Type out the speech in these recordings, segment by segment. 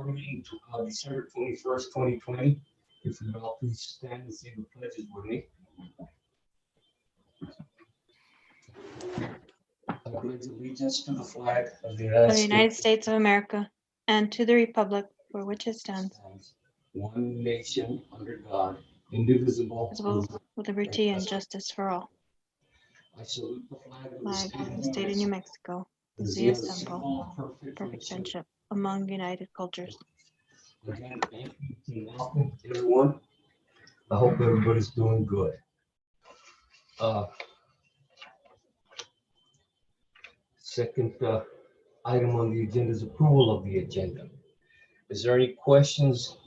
board meeting to December 21st, 2020. If you would all please stand and say the pledges with me. I pledge allegiance to the flag of the United States of America and to the republic for which it stands, one nation under God, indivisible, with liberty and justice for all. I salute the flag of Flag of the state of New Mexico, as we assemble perfect friendship among united cultures. Again, thank you and welcome everyone. I hope everybody's doing good. Second item on the agenda is approval of the agenda. Is there any questions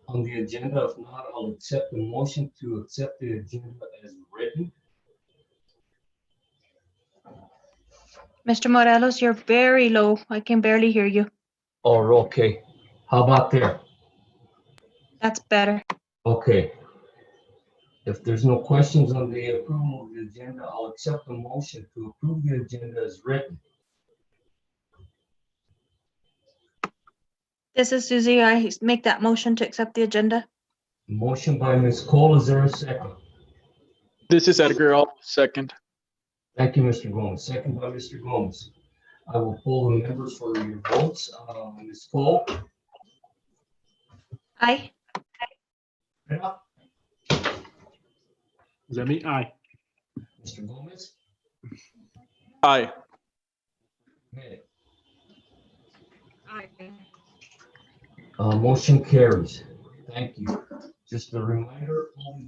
on the agenda? If not, I'll accept the motion to accept the agenda as written. Mr. Morelos, you're very low. I can barely hear you. Oh, okay. How about there? That's better. Okay. If there's no questions on the approval of the agenda, I'll accept the motion to approve the agenda as written. This is Susie. I make that motion to accept the agenda. Motion by Ms. Cole. Is there a second? This is Edgar. I'll second. Thank you, Mr. Gomez. Second by Mr. Gomez. I will poll the members for your votes. Ms. Cole? Aye. Yeah. Is that me? Aye. Mr. Gomez? Aye. Okay. Aye. Motion carries. Thank you. Just a reminder, all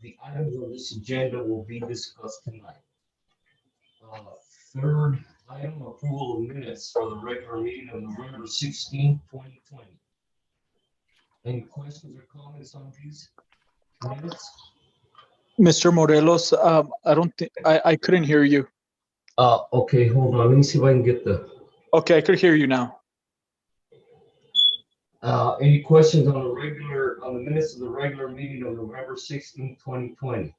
the items on this agenda will be discussed tonight. Third item, approval of minutes for the regular meeting of November 16, 2020. Any questions or comments on these minutes? Mr. Morelos, I don't think I couldn't hear you. Okay, hold on. Let me see if I can get the. Okay, I could hear you now. Any questions on the minutes of the regular meeting of November 16, 2020?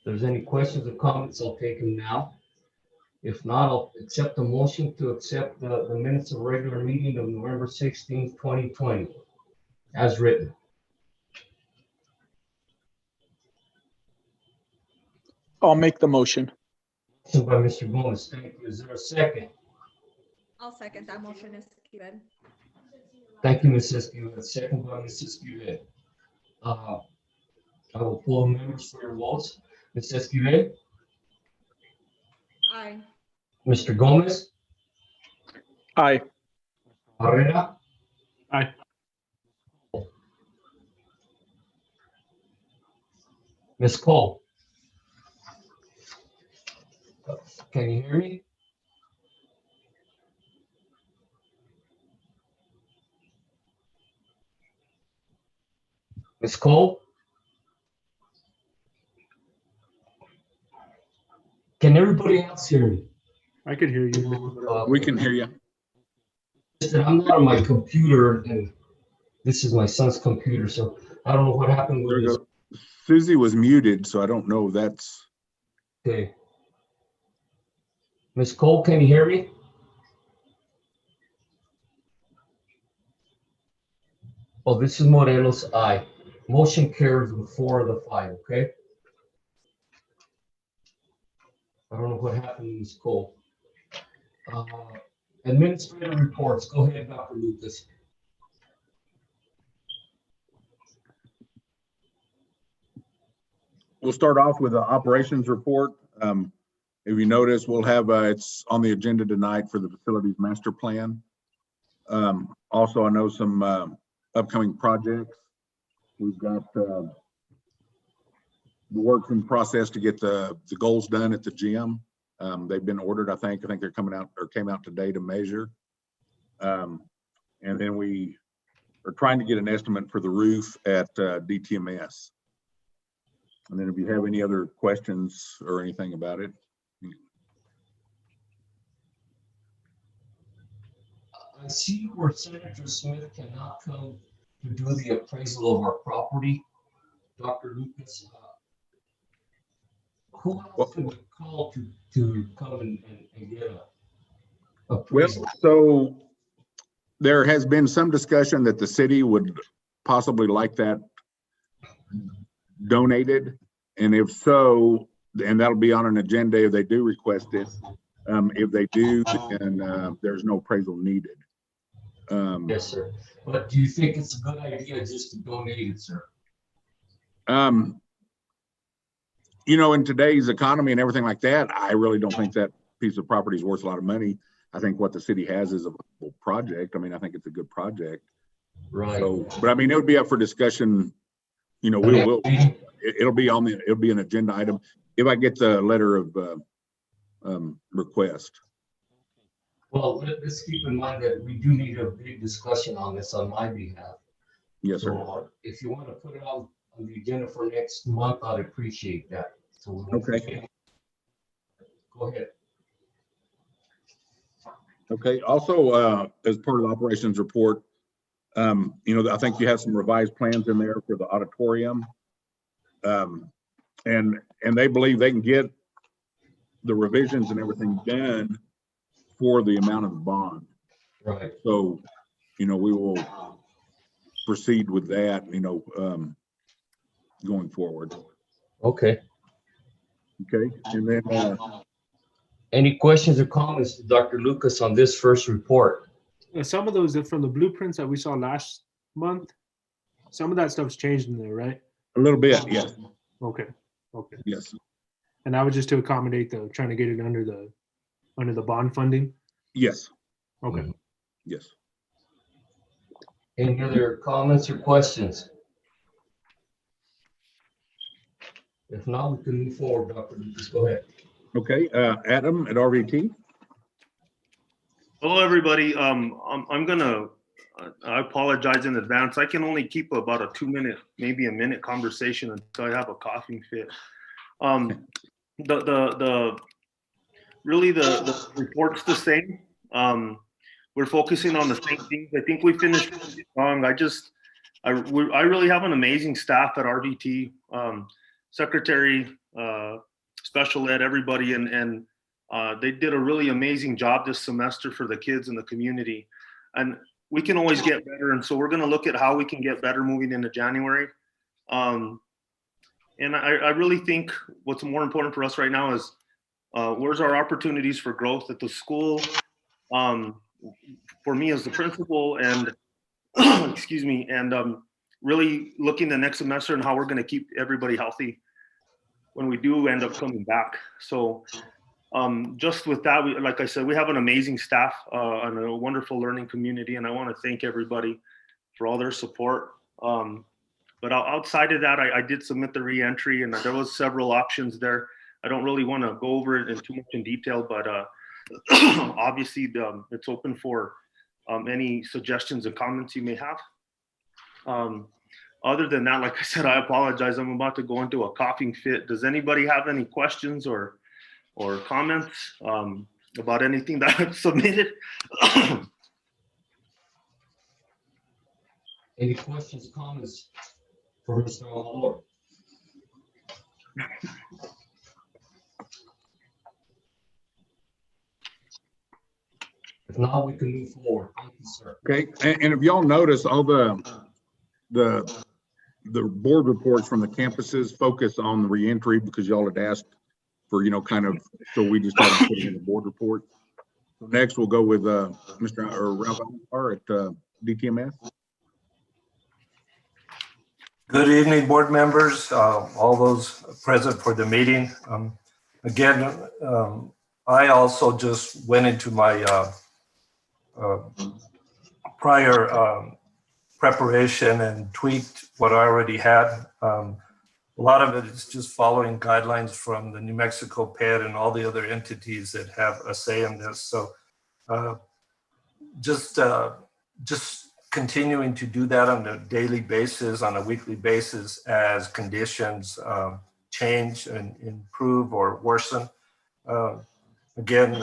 If there's any questions or comments, I'll take them now. If not, I'll accept the motion to accept the minutes of regular meeting of November 16, 2020, as written. I'll make the motion. Motion by Mr. Gomez. Thank you. Is there a second? I'll second that motion, Esquivel. Thank you, Ms. Esquivel. Second by Ms. Esquivel. I will poll members for your votes. Ms. Esquivel? Aye. Mr. Gomez? Aye. Barrera? Aye. Ms. Cole? Can you hear me? Ms. Cole? Can everybody else hear me? I could hear you. We can hear you. I'm not on my computer, and this is my son's computer, so I don't know what happened with this. Susie was muted, so I don't know if that's. Okay. Ms. Cole, can you hear me? Oh, this is Morelos. Aye. Motion carries with 4 of the 5, okay? I don't know what happened to Ms. Cole. Administrative reports. Go ahead, Dr. Lucas. We'll start off with the operations report. If you notice, we'll have, it's on the agenda tonight for the facilities master plan. Also, I know some upcoming projects. We've got the work in process to get the goals done at the gym. They've been ordered, I think they're coming out or came out today to measure. And then we are trying to get an estimate for the roof at DTMS. And then if you have any other questions or anything about it. I see where Senator Smith cannot come to do the appraisal of our property. Dr. Lucas, who else can we call to come and get Well, appraisal? so there has been some discussion that the city would possibly like that donated. And if so, and that'll be on an agenda if they do request it. If they do, then there's no appraisal needed. Yes, sir. But do you think it's a good idea just to donate it, sir? You know, in today's economy and everything like that, I really don't think that piece of property is worth a lot of money. I think what the city has is a viable project. I mean, I think it's a good project. Right. So, but I mean, it would be up for discussion. You know, it'll be an agenda item if I get the letter of request. Well, let's keep in mind that we do need a big discussion on this on my behalf. Yes, sir. So if you want to put it on the agenda for next month, I'd appreciate that. So Okay. Go ahead. Okay. Also, as part of the operations report, you know, I think you have some revised plans in there for the auditorium. And they believe they can get the revisions and everything done for the amount of the bond. Right. So, you know, we will proceed with that, you know, going forward. Okay. Okay. And then, Any questions or comments to Dr. Lucas on this first report? Some of those are from the blueprints that we saw last month. Some of that stuff's changed in there, right? a little bit, yes, Okay. Okay. yes, And that was just to accommodate the trying to get it under the bond funding. yes, Okay. yes. Any other comments or questions? If not, we can move forward, Dr. Lucas. Go ahead. Okay, Adam at RVT. Hello, everybody. I'm gonna, I apologize in advance. I can only keep about a 2-minute, maybe a minute conversation until I have a coughing fit. Really the report's the same. We're focusing on the same things. I think we finished strong. I really have an amazing staff at RVT, secretary, special ed, everybody, and they did a really amazing job this semester for the kids in the community. And we can always get better. And so we're going to look at how we can get better moving into January. And I really think what's more important for us right now is where's our opportunities for growth at the school, for me as the principal, and excuse me, and really looking the next semester and how we're going to keep everybody healthy when we do end up coming back. So just with that, like I said, we have an amazing staff and a wonderful learning community, and I want to thank everybody for all their support. But outside of that, I did submit the re-entry, and there was several options there. I don't really want to go over it in too much in detail, but obviously it's open for any suggestions and comments you may have. Other than that, like I said, I apologize. I'm about to go into a coughing fit. Does anybody have any questions or comments about anything that I've submitted? Any questions, comments for Mr. Almore? If not, we can move forward. Thank you, sir. Okay, and if y'all notice, all the board reports from the campuses focus on the reentry because y'all had asked for, you know, kind of, so we just had to put it in the board report. So next, we'll go with Mr. Ralph at DTMS. Good evening, board members, all those present for the meeting. Again, I also just went into my prior preparation and tweaked what I already had. A lot of it is just following guidelines from the New Mexico PED and all the other entities that have a say in this. So just continuing to do that on a daily basis, on a weekly basis, as conditions change and improve or worsen. Again,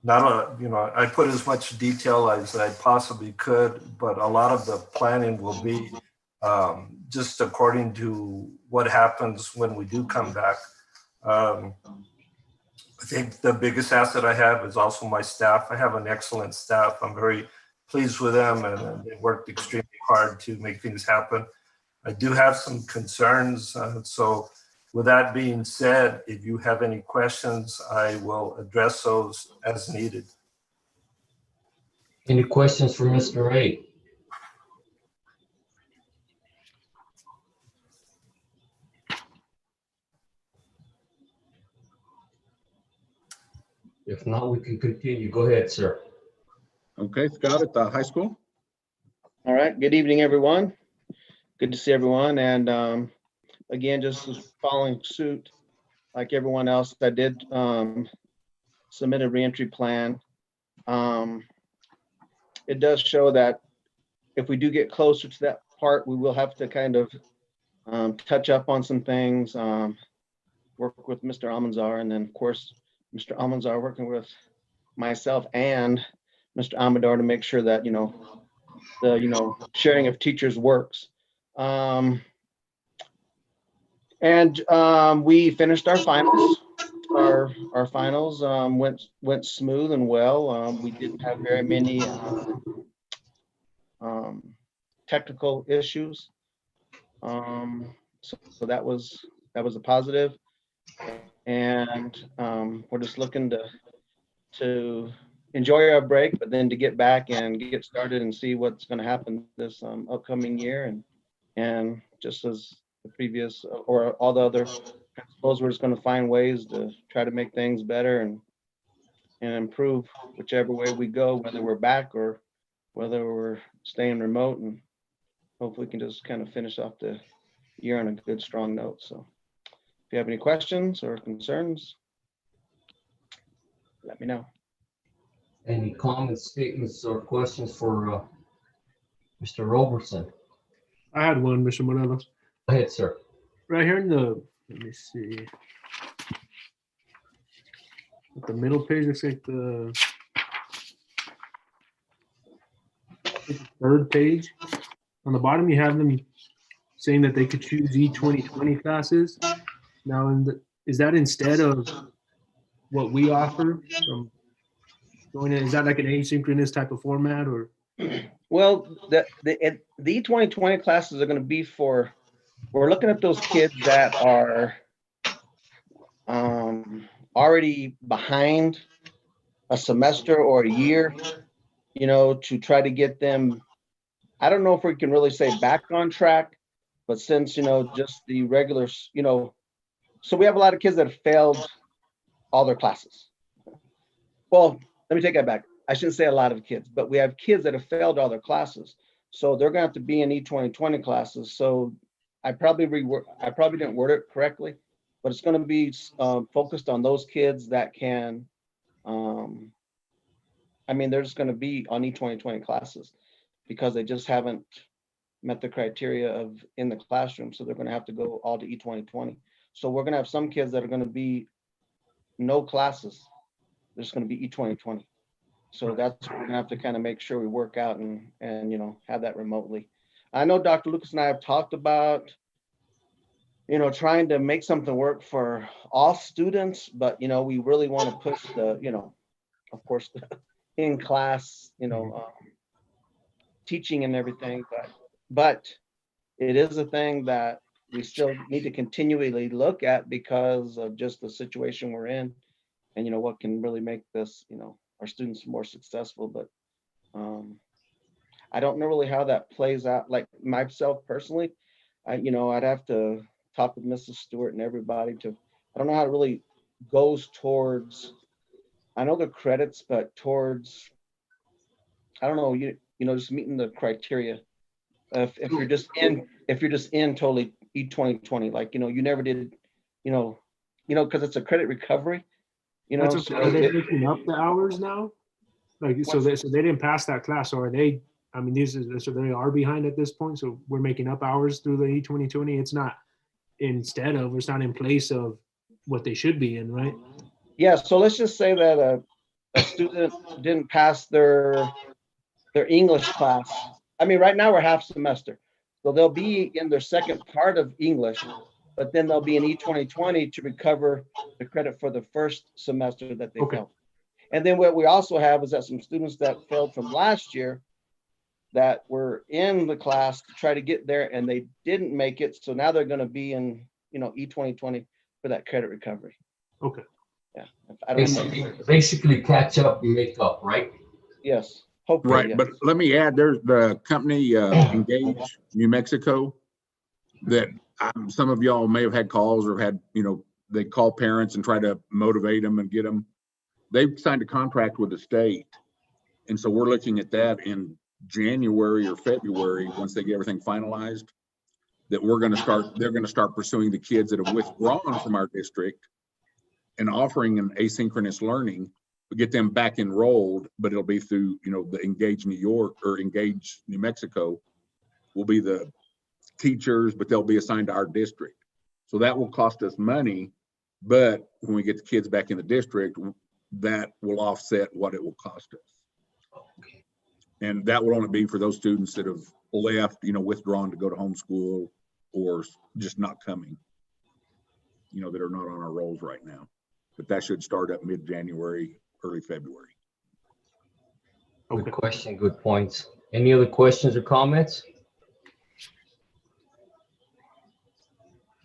I put as much detail as I possibly could, but a lot of the planning will be just according to what happens when we do come back. I think the biggest asset I have is also my staff. I have an excellent staff. I'm very pleased with them, and they worked extremely hard to make things happen. I do have some concerns. So with that being said, if you have any questions, I will address those as needed. Any questions for Mr. A? If not, we can continue. Go ahead, sir. Okay, Scott at the high school. All right, good evening, everyone. Good to see everyone. And again, just following suit, like everyone else, I did submit a reentry plan. It does show that if we do get closer to that part, we will have to kind of touch up on some things, work with Mr. Almanzar, and then of course, Mr. Almanzar working with myself and Mr. Amador to make sure that, the, sharing of teachers works. We finished our finals. Our finals went smooth and well. We didn't have very many technical issues. So that was a positive. And we're just looking to enjoy our break, but then to get back and get started and see what's going to happen this upcoming year. And just as the previous or all the other principals, we're just going to find ways to try to make things better and improve whichever way we go, whether we're back or whether we're staying remote, and hopefully we can just kind of finish off the year on a good, strong note. So if you have any questions or concerns, let me know. Any comments, statements, or questions for Mr. Robertson? I had one, Mr. Morelos. Go ahead, sir. Right here in the, let me see. The middle page looks like the third page. On the bottom, you have them saying that they could choose E2020 classes. Now, is that instead of what we offer from going in? Is that like an asynchronous type of format, or? Well, the E2020 classes are going to be for, we're looking at those kids that are already behind a semester or a year, to try to get them, I don't know if we can really say back on track, but since, just the regular, so we have a lot of kids that have failed all their classes. Well, let me take that back. I shouldn't say a lot of kids, but we have kids that have failed all their classes. So they're going to have to be in E2020 classes. So I probably didn't word it correctly, but it's going to be focused on those kids that can, they're just going to be on E2020 classes because they just haven't met the criteria of in the classroom. So they're going to have to go all to E2020. So we're going to have some kids that are going to be no classes. They're just going to be E2020. So that's what we're going to have to kind of make sure we work out and have that remotely. I know Dr. Lucas and I have talked about, trying to make something work for all students, but, we really want to push the, of course, the in class, teaching and everything, but it is a thing that we still need to continually look at because of just the situation we're in and, what can really make this, our students more successful. But I don't know really how that plays out. Like myself personally, I'd have to talk with Mrs. Stewart and everybody I don't know how it really goes towards, I know the credits, but towards, I don't know, just meeting the criteria. If you're just in totally E2020, like, you never did, because it's a credit recovery, That's okay. so Are they making up the hours now? Like, so they didn't pass that class, or are they? So they are behind at this point. So we're making up hours through the E2020. It's not it's not in place of what they should be in, right? Yeah. So let's just say that a student didn't pass their English class. Right now we're half semester, so they'll be in their second part of English, but then there'll be an E2020 to recover the credit for the first semester that they Okay. failed. And then what we also have is that some students that failed from last year that were in the class to try to get there and they didn't make it. So now they're going to be in, E2020 for that credit recovery. Okay. Yeah. I don't know. Basically catch up and make up, right? Yes. Hopefully. Right, yes. but let me add, there's the company Engage New Mexico that some of y'all may have had calls or had, they call parents and try to motivate them and get them. They've signed a contract with the state. And so we're looking at that in January or February, once they get everything finalized, that they're going to start pursuing the kids that have withdrawn from our district and offering an asynchronous learning. We get them back enrolled, but it'll be through, the Engage New York or Engage New Mexico will be the teachers, but they'll be assigned to our district. So that will cost us money, but when we get the kids back in the district, that will offset what it will cost us. And that will only be for those students that have left, withdrawn to go to homeschool or just not coming, that are not on our rolls right now. But that should start up mid-January, early February. Good question, good points. Any other questions or comments?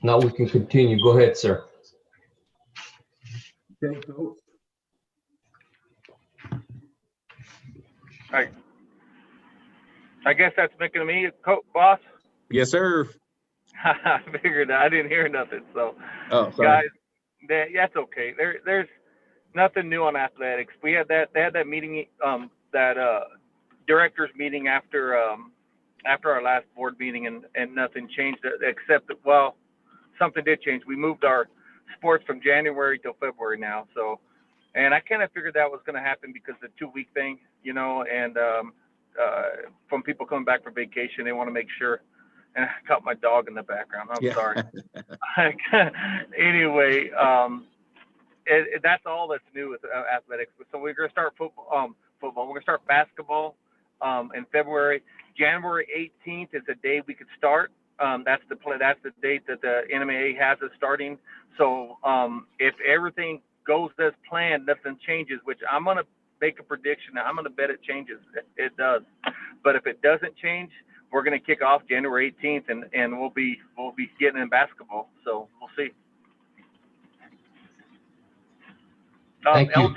Now we can continue. Go ahead, sir. Okay, Coach. I guess that's making me a boss. Yes, sir. I figured I didn't hear nothing. So, Oh, sorry. guys, that's okay. There's nothing new on athletics. We had that. They had that meeting, directors meeting after our last board meeting, and nothing changed except that, well, something did change. We moved our sports from January till February now. So, and I kind of figured that was going to happen because of the 2-week thing, and from people coming back from vacation, they want to make sure. And I caught my dog in the background. I'm sorry. Anyway, that's all that's new with athletics. So we're going to start football. We're going to start basketball in February. January 18th is the day we could start. That's the date that the NMAA has us starting. So if everything goes as planned, nothing changes, which I'm going to make a prediction. I'm going to bet it changes. It does. But if it doesn't change, we're going to kick off January 18th, and we'll be getting in basketball. So we'll see. Thank you.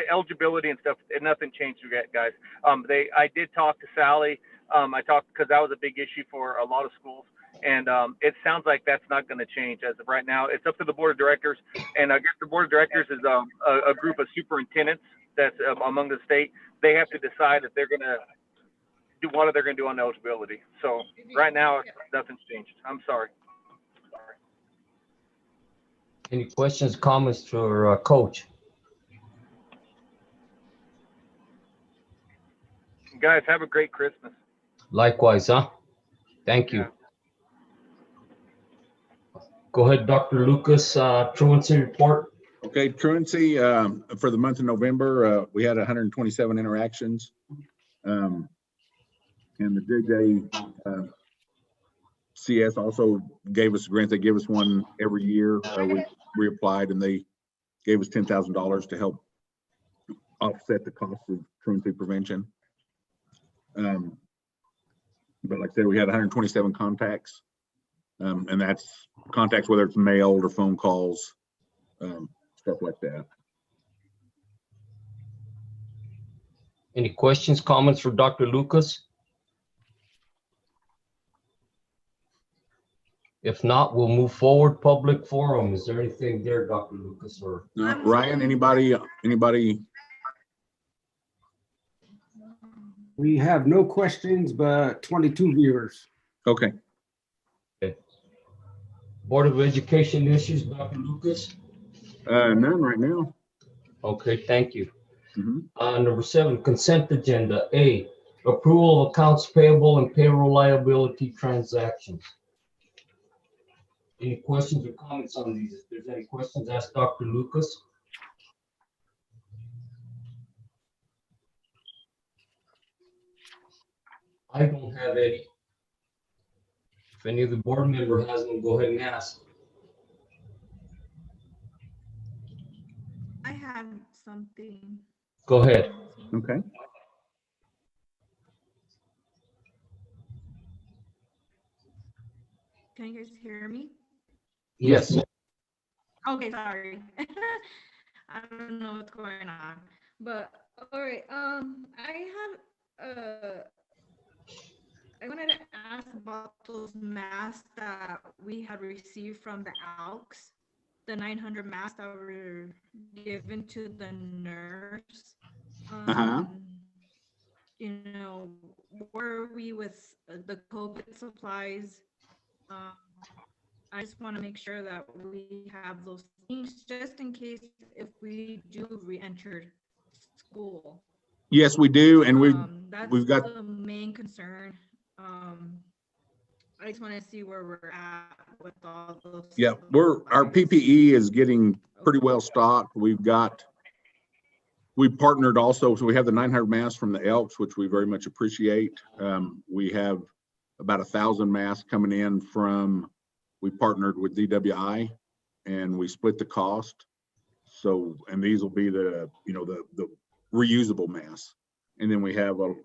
Eligibility and stuff, nothing changed yet, guys. I did talk to Sally. I talked because that was a big issue for a lot of schools, and it sounds like that's not going to change as of right now. It's up to the board of directors, and I guess the board of directors is a group of superintendents that's among the state. They have to decide if they're going to do what they're going to do on eligibility. So right now, nothing's changed. I'm sorry. Any questions, comments for Coach? Guys, have a great Christmas. Likewise, huh? Thank you. Yeah. Go ahead, Dr. Lucas, truancy report. Okay, truancy, for the month of November, we had 127 interactions. And the JJ CS also gave us a grant. They give us one every year. We reapplied and they gave us $10,000 to help offset the cost of truancy prevention. But like I said, we had 127 contacts, and that's contacts, whether it's mailed or phone calls, stuff like that. Any questions, comments for Dr. Lucas? If not, we'll move forward. Public forum. Is there anything there, Dr. Lucas, or? Ryan, anybody? We have no questions, but 22 viewers. Okay. Board of Education issues, Dr. Lucas? None right now. Okay, thank you. Mm-hmm. Number 7, consent agenda. A, approval of accounts payable and payroll liability transactions. Any questions or comments on these? If there's any questions, ask Dr. Lucas. I don't have any. If any of the board member has them, go ahead and ask. I have something. Go ahead. Okay. Can you guys hear me? Yes. Okay, sorry. I don't know what's going on, but all right. I wanted to ask about those masks that we had received from the ALKs, the 900 masks that were given to the nurse. Uh-huh. You know, where are we with the COVID supplies? I just want to make sure that we have those things just in case if we do re-enter school. Yes, we do, and That's we've got. the main concern. I just want to see where we're at with all those. Yeah, our PPE is getting pretty well stocked. We partnered also, so we have the 900 masks from the Elks, which we very much appreciate. We have about 1,000 masks coming in from, we partnered with DWI and we split the cost. So, and these will be the reusable masks. And then we have the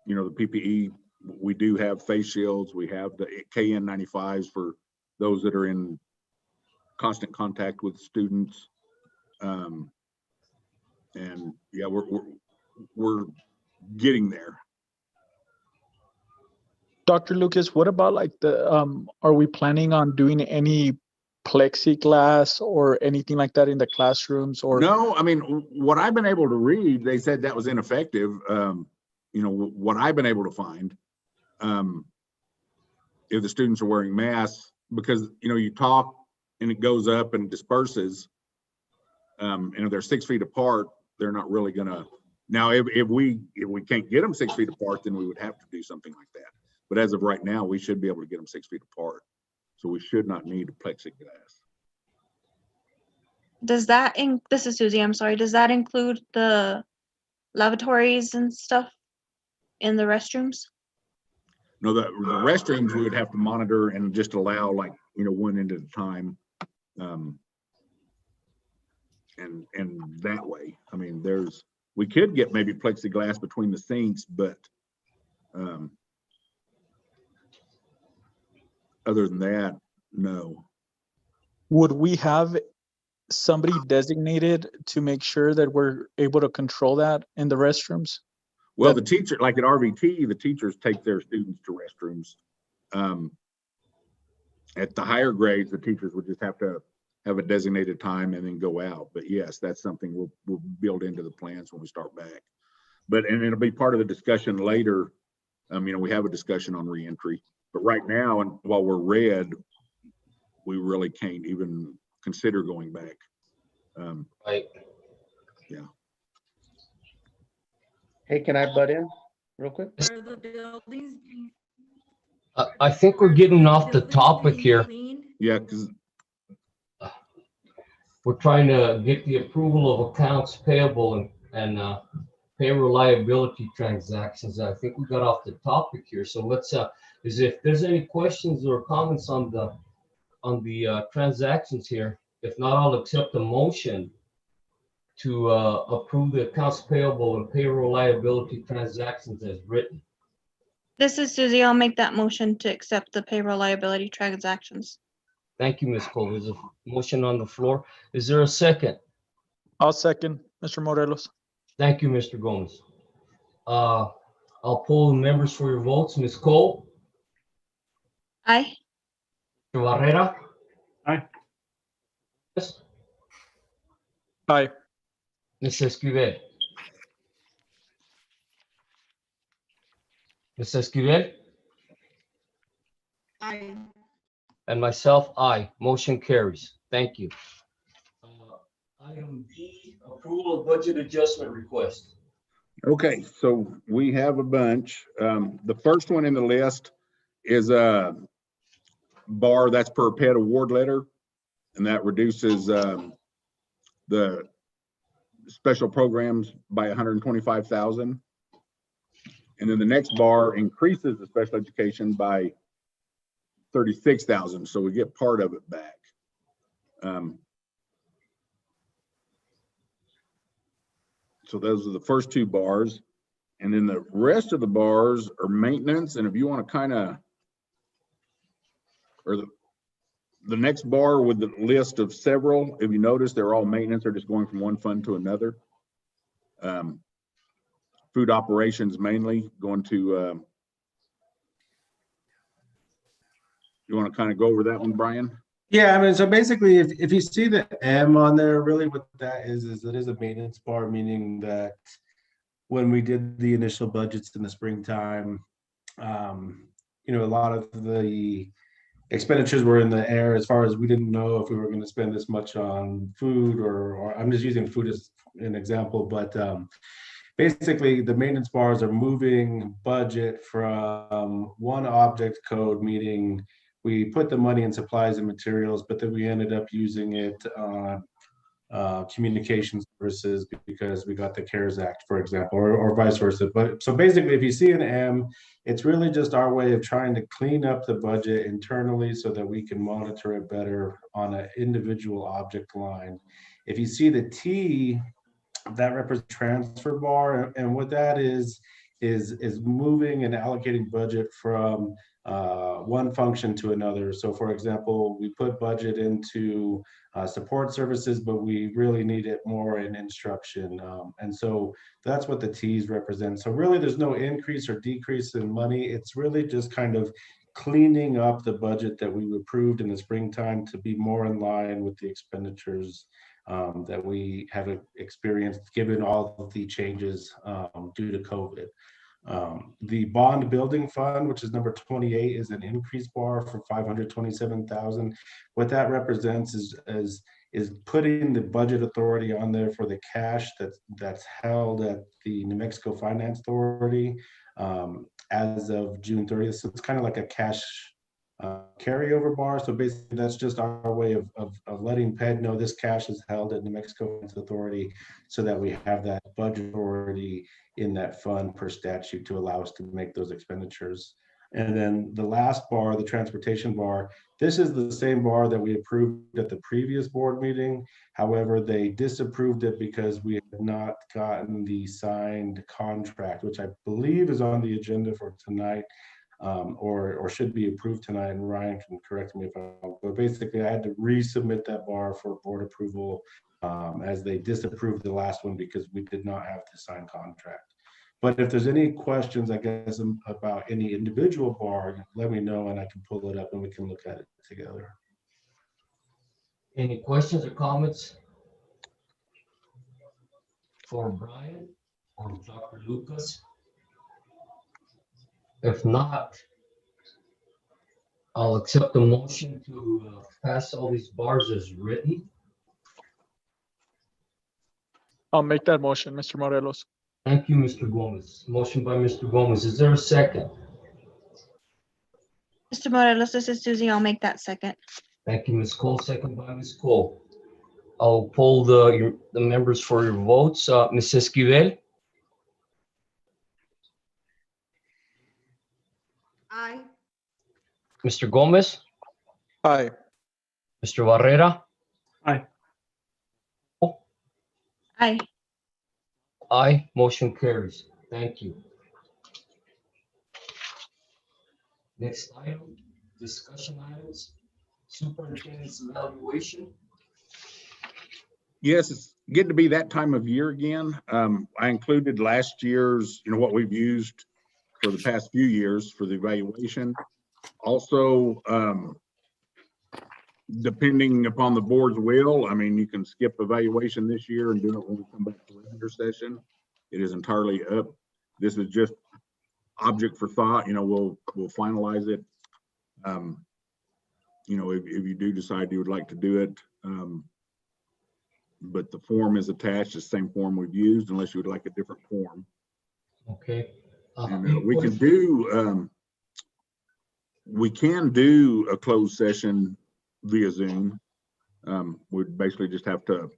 PPE. We do have face shields. We have the KN95s for those that are in constant contact with students. And yeah, we're getting there. Dr. Lucas, what about like are we planning on doing any plexiglass or anything like that in the classrooms? Or no, I mean, what I've been able to read, they said that was ineffective. What I've been able to find, if the students are wearing masks, because you talk and it goes up and disperses, and if they're 6 feet apart, they're not really gonna. Now, if we can't get them 6 feet apart, then we would have to do something like that. But as of right now, we should be able to get them 6 feet apart. So we should not need plexiglass. Does that this is Susie, I'm sorry. Does that include the lavatories and stuff in the restrooms? No, the restrooms we would have to monitor and just allow one end at a time. And that way, I mean, we could get maybe plexiglass between the sinks, but other than that, no. would we have somebody designated to make sure that we're able to control that in the restrooms? Well, the teacher, like at RVT, the teachers take their students to restrooms. At the higher grades, the teachers would just have to have a designated time and then go out. But yes, that's something we'll build into the plans when we start back. And it'll be part of the discussion later. We have a discussion on reentry, but right now, and while we're red, we really can't even consider going back. Right. Yeah. Hey, can I butt in real quick? Are the buildings being I think we're getting off the topic here. cleaned? Yeah, because We're trying to get the approval of accounts payable and payroll liability transactions. I think we got off the topic here. So let's if there's any questions or comments on the transactions here. If not, I'll accept a motion to approve the accounts payable and payroll liability transactions as written. This is Susie. I'll make that motion to accept the payroll liability transactions. Thank you, Ms. Cole. There's a motion on the floor. Is there a second? I'll second, Mr. Morelos. Thank you, Mr. Gomez. I'll poll the members for your votes. Ms. Cole? Aye. Mr. Barrera? Aye. Yes. Aye. Ms. Esquivel? Ms. Esquivel? Aye. And myself, aye. Motion carries. Thank you. Item D, approval of budget adjustment request. okay, so we have a bunch. The first one in the list is a bar that's per pet award letter, and that reduces the special programs by 125,000. And then the next bar increases the special education by 36,000, so we get part of it back. So those are the first two bars. And then the rest of the bars are maintenance. And if you want to kind of, or the next bar with the list of several, if you notice, they're all maintenance. They're just going from one fund to another. Food operations mainly going to, you want to kind of go over that one, Brian? Yeah, I mean, so basically, if you see the M on there, really what that is it is a maintenance bar, meaning that when we did the initial budgets in the springtime, you know, a lot of the expenditures were in the air as far as we didn't know if we were going to spend this much on food or I'm just using food as an example, but basically the maintenance bars are moving budget from one object code, meaning we put the money in supplies and materials, but then we ended up using it on communication services because we got the CARES Act, for example, or vice versa. But so basically, if you see an M, it's really just our way of trying to clean up the budget internally so that we can monitor it better on an individual object line. If you see the T, that represents transfer bar, and what that is moving and allocating budget from one function to another. So for example, we put budget into support services, but we really need it more in instruction. And so that's what the T's represent. So really there's no increase or decrease in money. It's really just kind of cleaning up the budget that we approved in the springtime to be more in line with the expenditures that we have experienced given all of the changes due to COVID. The bond building fund, which is number 28, is an increase bar for 527,000. What that represents is putting the budget authority on there for the cash that's held at the New Mexico Finance Authority as of June 30th. So it's kind of like a cash carryover bar. So basically that's just our way of letting PED know this cash is held at New Mexico Finance Authority so that we have that budget authority in that fund per statute to allow us to make those expenditures. And then the last bar, the transportation bar, this is the same bar that we approved at the previous board meeting. However, they disapproved it because we had not gotten the signed contract, which I believe is on the agenda for tonight, or should be approved tonight. And Ryan can correct me if I'm wrong. But basically, I had to resubmit that bar for board approval as they disapproved the last one because we did not have the signed contract. But if there's any questions, I guess, about any individual bar, let me know and I can pull it up and we can look at it together. Any questions or comments for Brian or Dr. Lucas? If not, I'll accept the motion to pass all these bars as written. I'll make that motion, Mr. Morelos. Thank you, Mr. Gomez. Motion by Mr. Gomez. Is there a second? Mr. Morelos, this is Susie. I'll make that second. Thank you, Ms. Cole. Second by Ms. Cole. I'll poll the members for your votes. Ms. Esquivel, Aye. Mr. Gomez, Aye. Mr. Barrera. Aye. Aye. Aye, motion carries. Thank you. Next item, discussion items, superintendent's evaluation. Yes, it's getting to be that time of year again. I included last year's, what we've used for the past few years for the evaluation. Also, depending upon the board's will, you can skip evaluation this year and do it when we come back to regular session. It is entirely up. This is just object for thought. We'll finalize it. If you do decide you would like to do it, but the form is attached, the same form we've used, unless you would like a different form. Okay. And we can do a closed session via Zoom. We'd basically just have to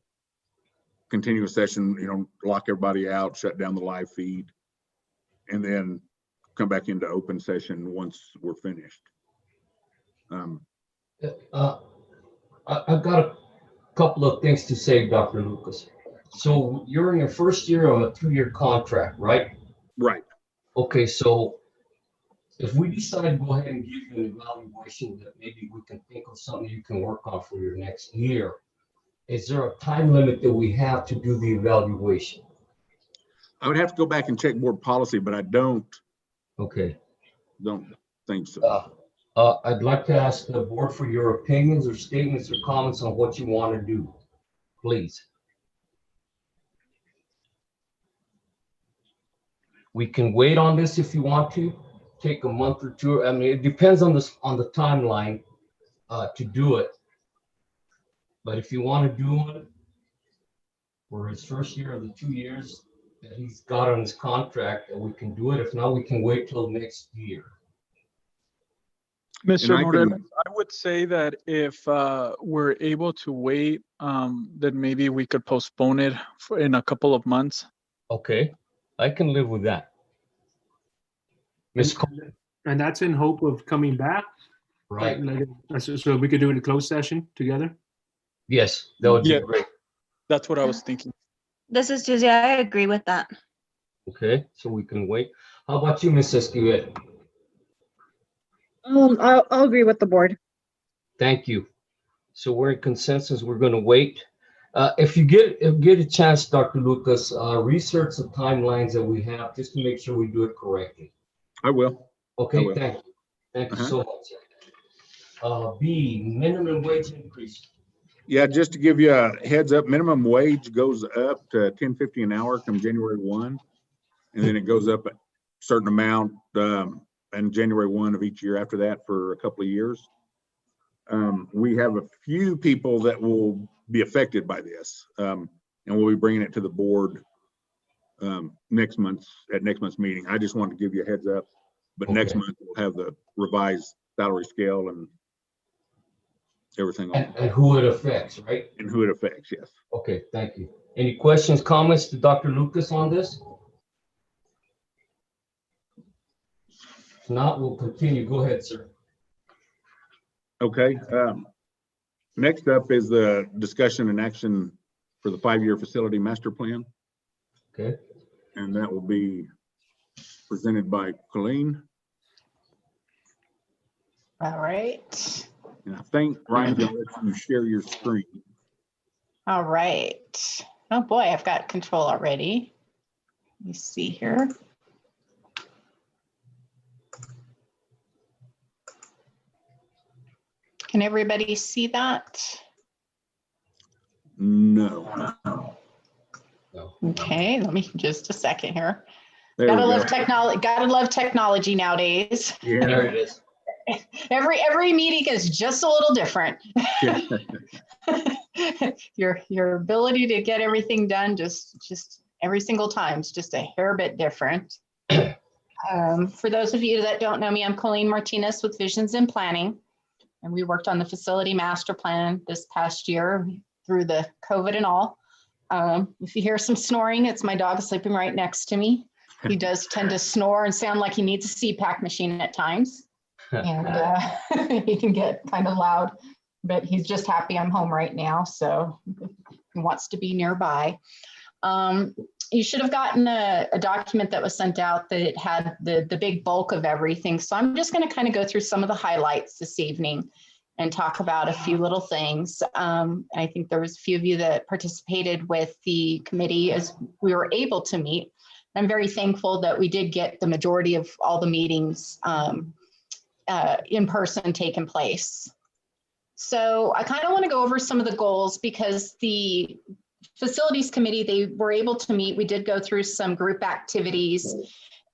continue a session, lock everybody out, shut down the live feed, and then come back into open session once we're finished. I've got a couple of things to say, Dr. Lucas. So you're in your first year of a 2-year contract, right? Right. Okay, so if we decide to go ahead and give you an evaluation that maybe we can think of something you can work on for your next year, is there a time limit that we have to do the evaluation? I would have to go back and check board policy, but I don't Okay. think so. I'd like to ask the board for your opinions or statements or comments on what you want to do, please. We can wait on this if you want to, take a month or two. I mean, it depends on the timeline to do it. But if you want to do it for his first year of the 2 years that he's got on his contract, and we can do it. If not, we can wait till next year. Mr. I Morales, can- I would say that if we're able to wait, then maybe we could postpone it in a couple of months. Okay, I can live with that. Ms. Cole, And that's in hope of coming back? right? So we could do it in a closed session together? Yes, that would Yeah. be great. That's what I was thinking. This is Susie. I agree with that. Okay, so we can wait. How about you, Ms. Esquivel? I'll agree with the board. Thank you. So we're in consensus. We're going to wait. If you get a chance, Dr. Lucas, research the timelines that we have just to make sure we do it correctly. I will. Okay, I will. thank you. Thank you so much. B, minimum wage increase. Yeah, just to give you a heads up, minimum wage goes up to $10.50 an hour come January 1. And then it goes up a certain amount in January 1 of each year after that for a couple of years. We have a few people that will be affected by this. And we'll be bringing it to the board next month's meeting. I just wanted to give you a heads up. But next Okay. month we'll have the revised salary scale and everything on And who it affects, right? and who it affects, yes. Okay, thank you. Any questions, comments to Dr. Lucas on this? If not, we'll continue. Go ahead, sir. Okay. Next up is the discussion and action for the 5-year facility master plan. Okay. And that will be presented by Colleen. All right. And I think Ryan's gonna let you share your screen. All right. Oh boy, I've got control already. Let me see here. Can everybody see that? No. Okay, let me just a second here. There Gotta we love go. technology. Gotta love technology nowadays. Yeah. There it is. Every meeting is just a little different. Your ability to get everything done just every single time is just a hair bit different. For those of you that don't know me, I'm Colleen Martinez with Visions and Planning, and we worked on the facility master plan this past year through the COVID and all. If you hear some snoring, it's my dog sleeping right next to me. He does tend to snore and sound like he needs a CPAP machine at times. And he can get kind of loud, but he's just happy I'm home right now, so he wants to be nearby. You should have gotten a document that was sent out that it had the big bulk of everything. So I'm just going to kind of go through some of the highlights this evening and talk about a few little things. I think there was a few of you that participated with the committee as we were able to meet. I'm very thankful that we did get the majority of all the meetings in person taking place. So I kind of want to go over some of the goals because the facilities committee, they were able to meet. We did go through some group activities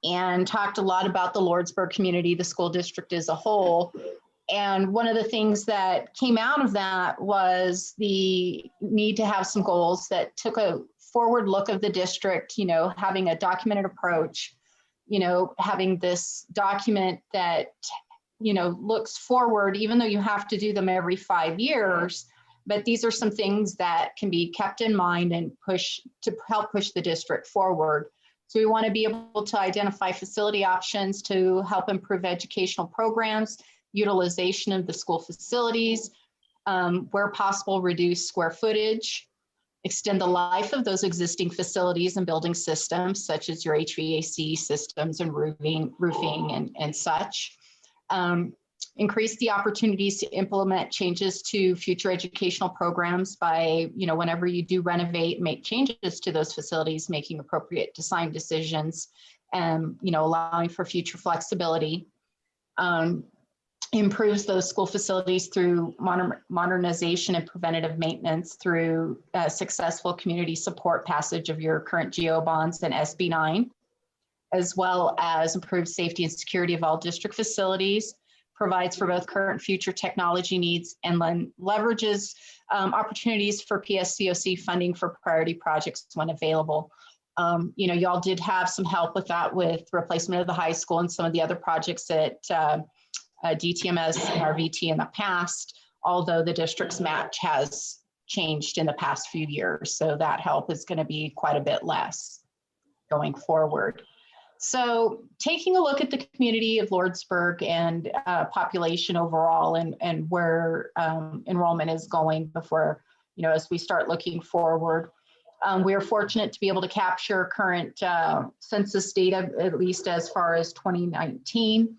and talked a lot about the Lordsburg community, the school district as a whole. And one of the things that came out of that was the need to have some goals that took a forward look of the district, you know, having a documented approach, you know, having this document that, you know, looks forward, even though you have to do them every 5 years. But these are some things that can be kept in mind and help push the district forward. So we want to be able to identify facility options to help improve educational programs, utilization of the school facilities, where possible, reduce square footage, extend the life of those existing facilities and building systems, such as your HVAC systems and roofing and such. Increase the opportunities to implement changes to future educational programs by, whenever you do renovate, make changes to those facilities, making appropriate design decisions and, allowing for future flexibility. Improves those school facilities through modernization and preventative maintenance through successful community support passage of your current GO bonds and SB 9, as well as improved safety and security of all district facilities, provides for both current and future technology needs, and leverages opportunities for PSCOC funding for priority projects when available. Y'all did have some help with that with replacement of the high school and some of the other projects that DTMS and RVT in the past, although the district's match has changed in the past few years. So that help is going to be quite a bit less going forward. So taking a look at the community of Lordsburg and population overall and where enrollment is going before, as we start looking forward. We are fortunate to be able to capture current census data, at least as far as 2019.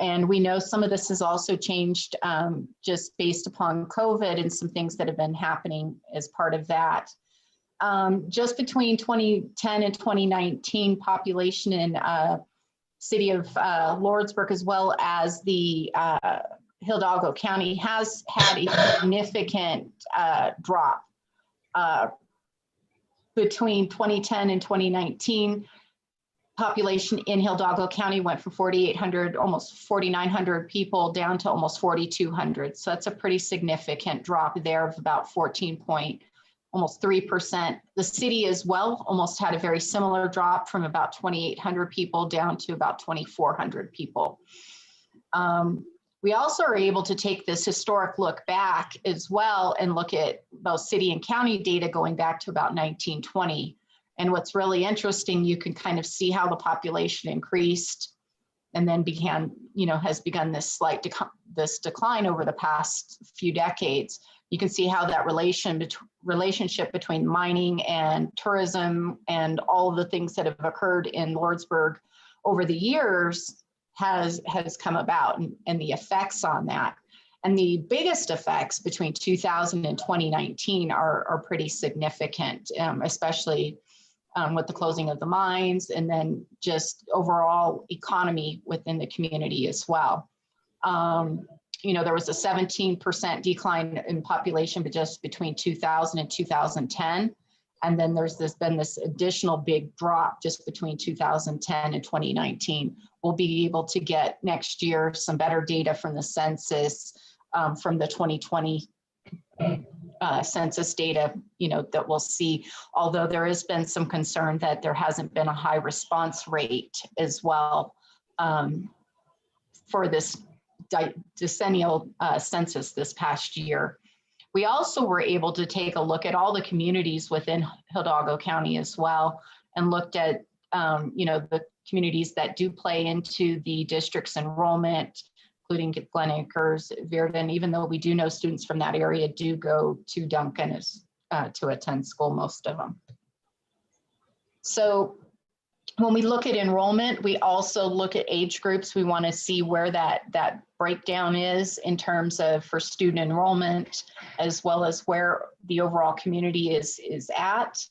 And we know some of this has also changed just based upon COVID and some things that have been happening as part of that. Just between 2010 and 2019, population in city of Lordsburg, as well as the Hidalgo County, has had a significant drop. Between 2010 and 2019, population in Hidalgo County went from 4,800, almost 4,900 people down to almost 4,200. So that's a pretty significant drop there of about almost 3%. The city as well almost had a very similar drop from about 2,800 people down to about 2,400 people. We also are able to take this historic look back as well and look at both city and county data going back to about 1920. And what's really interesting, you can kind of see how the population increased and then has begun this slight decline over the past few decades. You can see how that relationship between mining and tourism and all of the things that have occurred in Lordsburg over the years has come about and the effects on that. And the biggest effects between 2000 and 2019 are pretty significant, especially with the closing of the mines and then just overall economy within the community as well. There was a 17% decline in population, but just between 2000 and 2010. And then there's been this additional big drop just between 2010 and 2019. We'll be able to get next year some better data from the census, from the 2020 census data, that we'll see, although there has been some concern that there hasn't been a high response rate as well for this decennial census this past year. We also were able to take a look at all the communities within Hidalgo County as well and looked at, the communities that do play into the district's enrollment, including Glen Acres, Virden, even though we do know students from that area do go to Duncan to attend school, most of them. So when we look at enrollment, we also look at age groups. We want to see where that breakdown is in terms of for student enrollment, as well as where the overall community is at.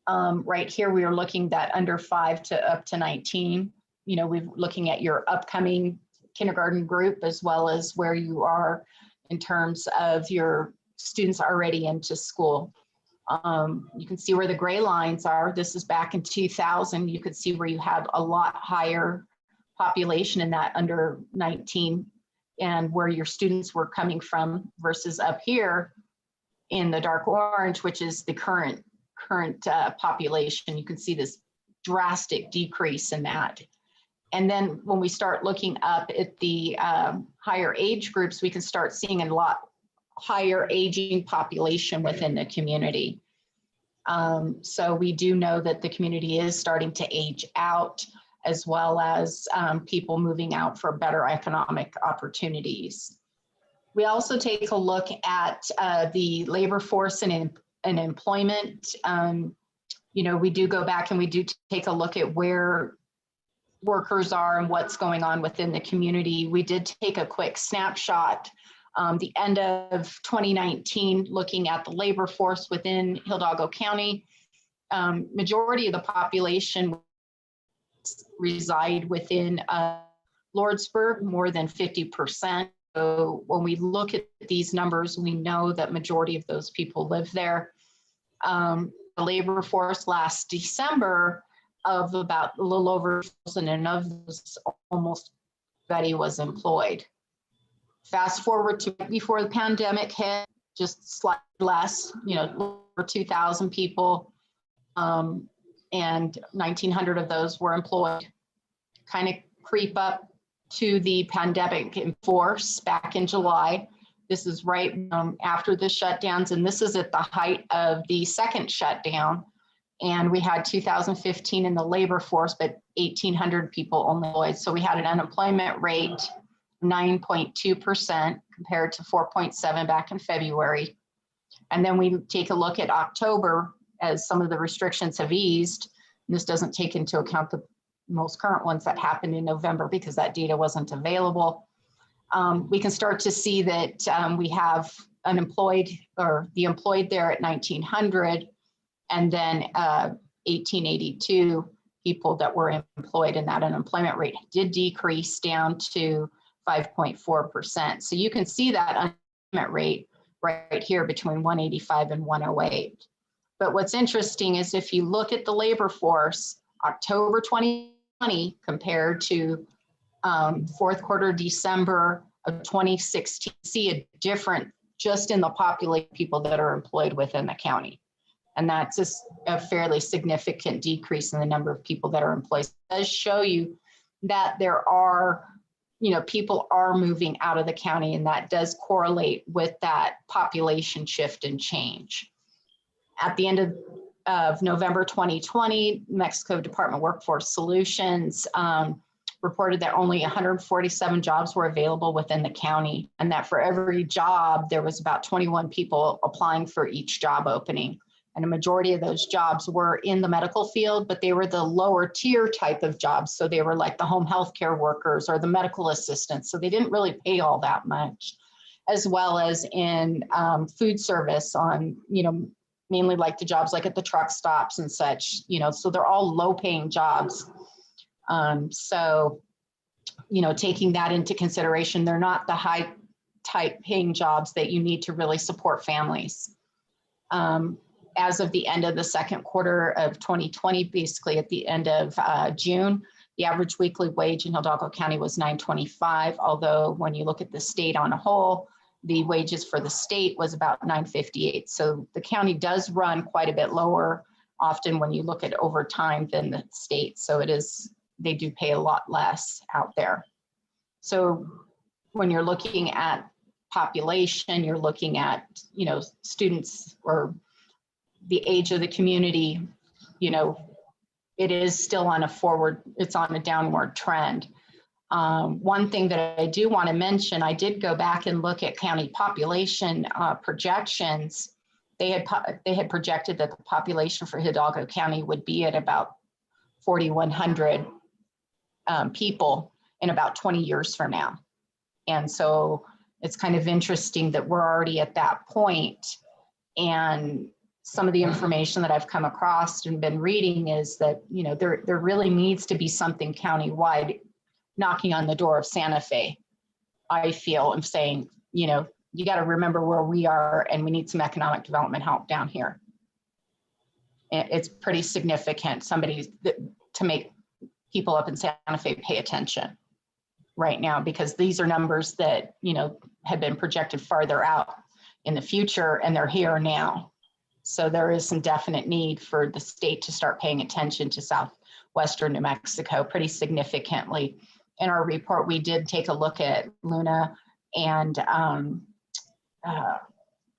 Right here, we are looking at under 5 to up to 19. We're looking at your upcoming kindergarten group, as well as where you are in terms of your students already into school. You can see where the gray lines are. This is back in 2000. You could see where you had a lot higher population in that under 19 and where your students were coming from versus up here in the dark orange, which is the current population. You can see this drastic decrease in that. And then when we start looking up at the higher age groups, we can start seeing a lot higher aging population within the community. So we do know that the community is starting to age out. as well as people moving out for better economic opportunities. We also take a look at the labor force and employment. You know, we do go back and we do take a look at where workers are and what's going on within the community. We did take a quick snapshot the end of 2019, looking at the labor force within Hidalgo County. Majority of the population reside within Lordsburg, more than 50%. So when we look at these numbers, we know that majority of those people live there. The labor force last December of about a little over 1,000, and of those, almost everybody was employed. Fast forward to before the pandemic hit, just slightly less, you know, over 2,000 people, and 1,900 of those were employed. Kind of creep up to the pandemic in force back in July. This is right after the shutdowns, and this is at the height of the second shutdown. And we had 2,015 in the labor force, but 1,800 people only employed. So we had an unemployment rate 9.2% compared to 4.7 back in February. And then we take a look at October as some of the restrictions have eased. And this doesn't take into account the most current ones that happened in November because that data wasn't available. We can start to see that we have unemployed, or the employed there at 1,900, and then 1,882 people that were employed, and that unemployment rate did decrease down to 5.4%. So you can see that unemployment rate right here between 185 and 108. But what's interesting is if you look at the labor force, October 2020 compared to fourth quarter December of 2016, see a difference just in the population of people that are employed within the county. And that's just a fairly significant decrease in the number of people that are employed. It does show you that there are, you know, people are moving out of the county, and that does correlate with that population shift and change. At the end of November 2020, Mexico Department of Workforce Solutions reported that only 147 jobs were available within the county, and that for every job, there was about 21 people applying for each job opening. And a majority of those jobs were in the medical field, but they were the lower tier type of jobs. So they were like the home health care workers or the medical assistants. So they didn't really pay all that much, as well as in food service on, you know, mainly like the jobs like at the truck stops and such, you know, so they're all low paying jobs. So, you know, taking that into consideration, they're not the high type paying jobs that you need to really support families. As of the end of the second quarter of 2020, basically at the end of June, the average weekly wage in Hidalgo County was $9.25, although when you look at the state on a whole, the wages for the state was about $9.58. So the county does run quite a bit lower often when you look at overtime than the state. So it is, they do pay a lot less out there. So when you're looking at population, you're looking at, you know, students or the age of the community, you know, it is still on a forward, it's on a downward trend. One thing that I do want to mention, I did go back and look at county population projections. They had projected that the population for Hidalgo County would be at about 4,100 people in about 20 years from now. And so it's kind of interesting that we're already at that point. And some of the information that I've come across and been reading is that, you know, there really needs to be something countywide knocking on the door of Santa Fe, I feel, and saying, you know, you got to remember where we are and we need some economic development help down here. It's pretty significant, somebody to make people up in Santa Fe pay attention right now, because these are numbers that, you know, have been projected farther out in the future, and they're here now. So there is some definite need for the state to start paying attention to southwestern New Mexico pretty significantly. In our report, we did take a look at Luna and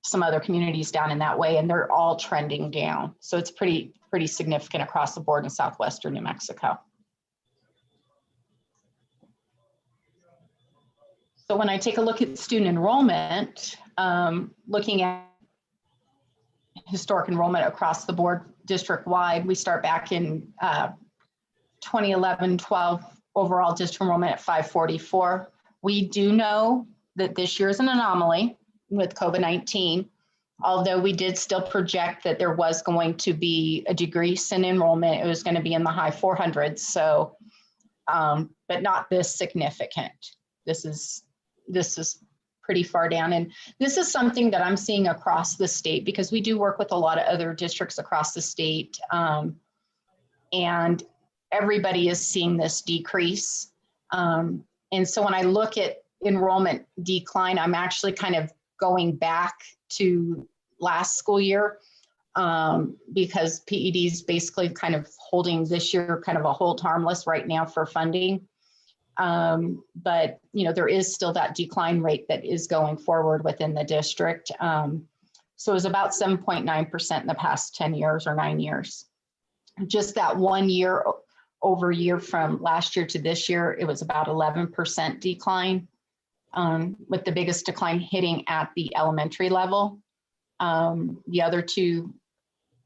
some other communities down in that way, and they're all trending down. So it's pretty significant across the board in southwestern New Mexico. So when I take a look at student enrollment, looking at historic enrollment across the board district-wide, we start back in 2011-12 overall district enrollment at 544. We do know that this year is an anomaly with COVID-19, although we did still project that there was going to be a decrease in enrollment. It was going to be in the high 400s, so, but not this significant. This is pretty far down. And this is something that I'm seeing across the state because we do work with a lot of other districts across the state. And everybody is seeing this decrease. And so when I look at enrollment decline, I'm actually kind of going back to last school year because PED is basically kind of holding this year kind of a hold harmless right now for funding. But you know, there is still that decline rate that is going forward within the district. So it was about 7.9% in the past 10 years or 9 years. Just that 1 year over year from last year to this year, it was about 11% decline, with the biggest decline hitting at the elementary level. The other two,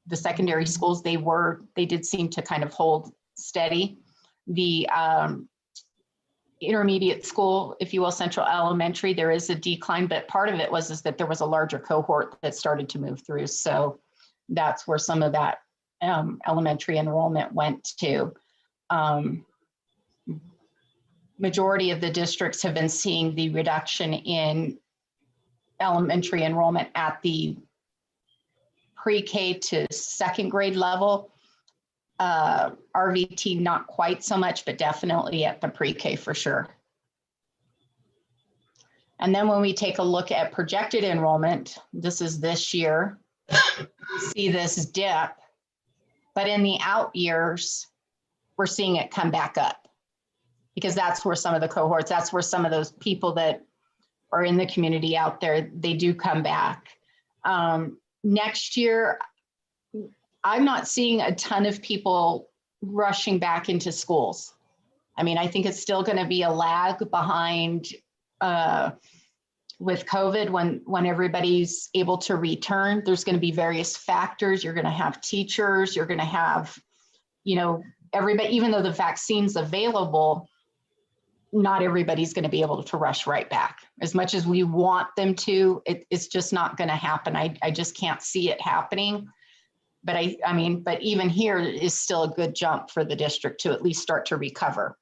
the secondary schools, they did seem to kind of hold steady. The intermediate school, if you will, Central Elementary, there is a decline, but part of it is that there was a larger cohort that started to move through. So that's where some of that elementary enrollment went to. Majority of the districts have been seeing the reduction in elementary enrollment at the pre-K to second grade level. RVT, not quite so much, but definitely at the pre-K for sure. And then when we take a look at projected enrollment, this is this year, see this dip, but in the out years, we're seeing it come back up because that's where some of the cohorts, that's where some of those people that are in the community out there, they do come back. Next year, I'm not seeing a ton of people rushing back into schools. I mean, I think it's still going to be a lag behind with COVID when everybody's able to return. There's going to be various factors. You're going to have teachers. You're going to have, you know, everybody, even though the vaccine's available, not everybody's going to be able to rush right back. As much as we want them to, it's just not going to happen. I just can't see it happening. But I mean, but even here is still a good jump for the district to at least start to recover.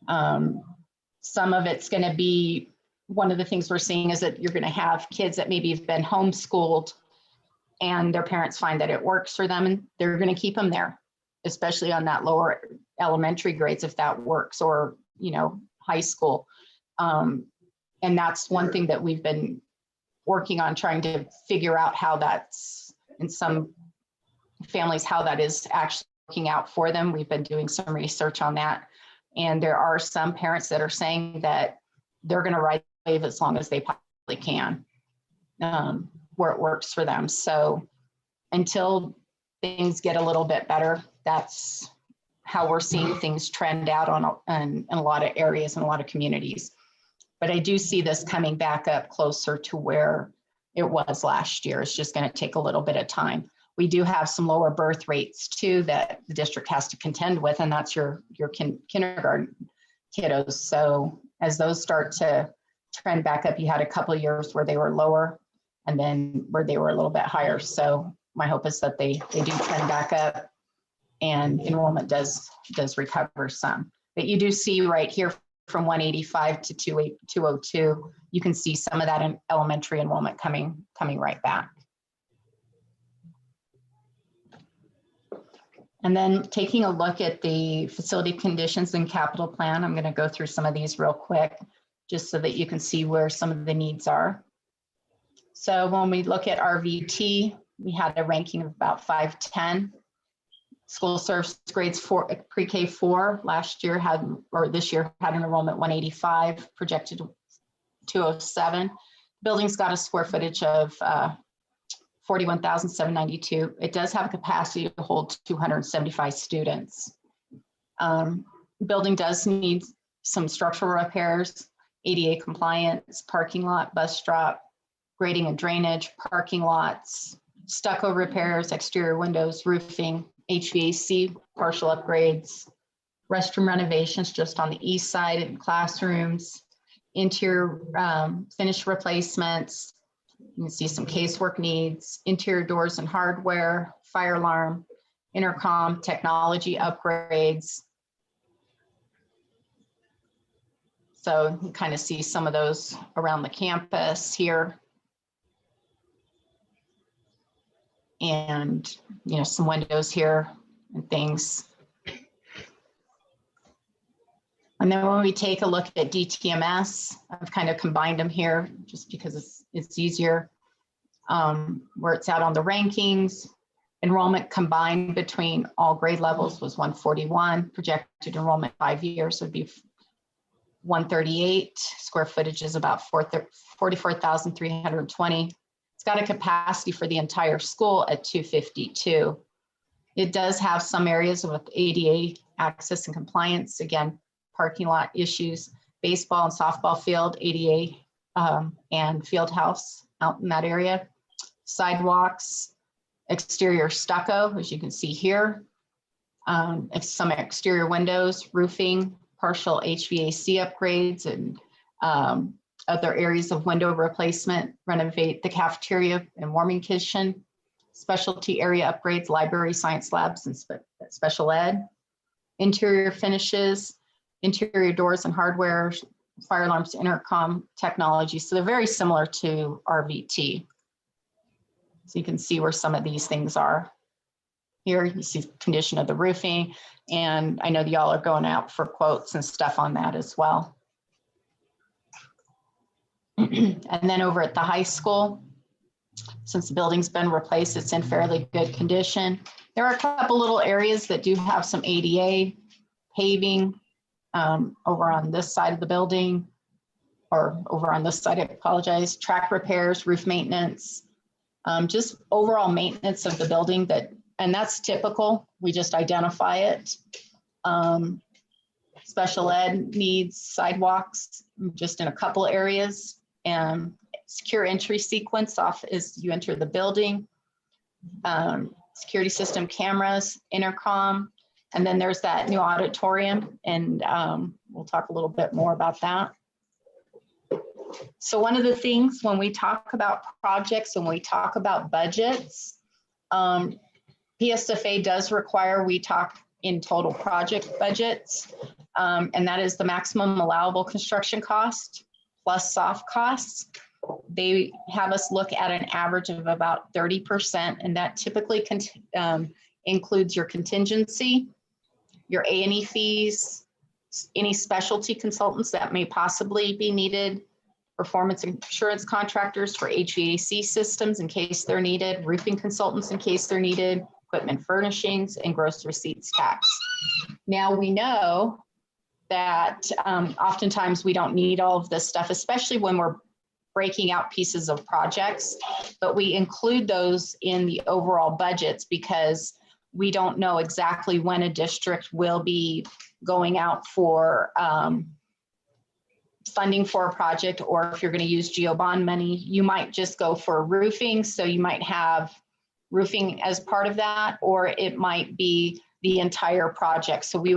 Some of it's going to be, one of the things we're seeing is that you're going to have kids that maybe have been homeschooled and their parents find that it works for them and they're going to keep them there, especially on that lower elementary grades if that works, or, you know, high school. And that's one thing that we've been working on, trying to figure out how that's, in some families, how that is actually working out for them. We've been doing some research on that. And there are some parents that are saying that they're going to ride the wave as long as they possibly can, where it works for them. So until things get a little bit better, that's how we're seeing things trend out in a lot of areas and a lot of communities. But I do see this coming back up closer to where it was last year. It's just going to take a little bit of time. We do have some lower birth rates too that the district has to contend with, and that's your kindergarten kiddos. So as those start to trend back up, you had a couple of years where they were lower and then where they were a little bit higher. So my hope is that they do trend back up and enrollment does recover some. But you do see right here from 185 to 202, you can see some of that in elementary enrollment coming right back. And then taking a look at the facility conditions and capital plan, I'm going to go through some of these real quick, just so that you can see where some of the needs are. So when we look at RVT, we had a ranking of about 510. School service grades for pre-K 4 last year had, or this year had an enrollment 185, projected 207. Building's got a square footage of 41,792. It does have a capacity to hold 275 students. Building does need some structural repairs. ADA compliance, parking lot, bus drop, grading and drainage, parking lots, stucco repairs, exterior windows, roofing, HVAC, partial upgrades, restroom renovations just on the east side and classrooms, interior finish replacements. You can see some casework needs, interior doors and hardware, fire alarm, intercom, technology upgrades. So you kind of see some of those around the campus here. And, you know, some windows here and things. And then when we take a look at DTMS, I've kind of combined them here just because it's easier. Where it's out on the rankings, enrollment combined between all grade levels was 141. Projected enrollment 5 years would be 138. Square footage is about 44,320. It's got a capacity for the entire school at 252. It does have some areas with ADA access and compliance. Again, parking lot issues, baseball and softball field, ADA and field house out in that area. Sidewalks, exterior stucco, as you can see here. Some exterior windows, roofing, partial HVAC upgrades, and other areas of window replacement, renovate the cafeteria and warming kitchen, specialty area upgrades, library, science labs, and special ed, interior finishes, interior doors and hardware, fire alarms, intercom technology. So they're very similar to RVT. So you can see where some of these things are. Here you see condition of the roofing, and I know that y'all are going out for quotes and stuff on that as well. And then over at the high school, since the building's been replaced, it's in fairly good condition. There are a couple little areas that do have some ADA paving over on this side of the building, or over on this side, I apologize, track repairs, roof maintenance, just overall maintenance of the building and that's typical. We just identify it. Special ed needs sidewalks just in a couple areas, and secure entry sequence off as you enter the building. Security system cameras, intercom, and then there's that new auditorium, and we'll talk a little bit more about that. So one of the things when we talk about projects and we talk about budgets, PSFA does require we talk in total project budgets, and that is the maximum allowable construction cost plus soft costs. They have us look at an average of about 30%, and that typically includes your contingency, your A&E fees, any specialty consultants that may possibly be needed, performance insurance contractors for HVAC systems in case they're needed, roofing consultants in case they're needed, equipment furnishings, and gross receipts tax. Now we know that oftentimes we don't need all of this stuff, especially when we're breaking out pieces of projects, but we include those in the overall budgets because we don't know exactly when a district will be going out for funding for a project, or if you're going to use GEO bond money, you might just go for roofing. So you might have roofing as part of that, or it might be the entire project. So we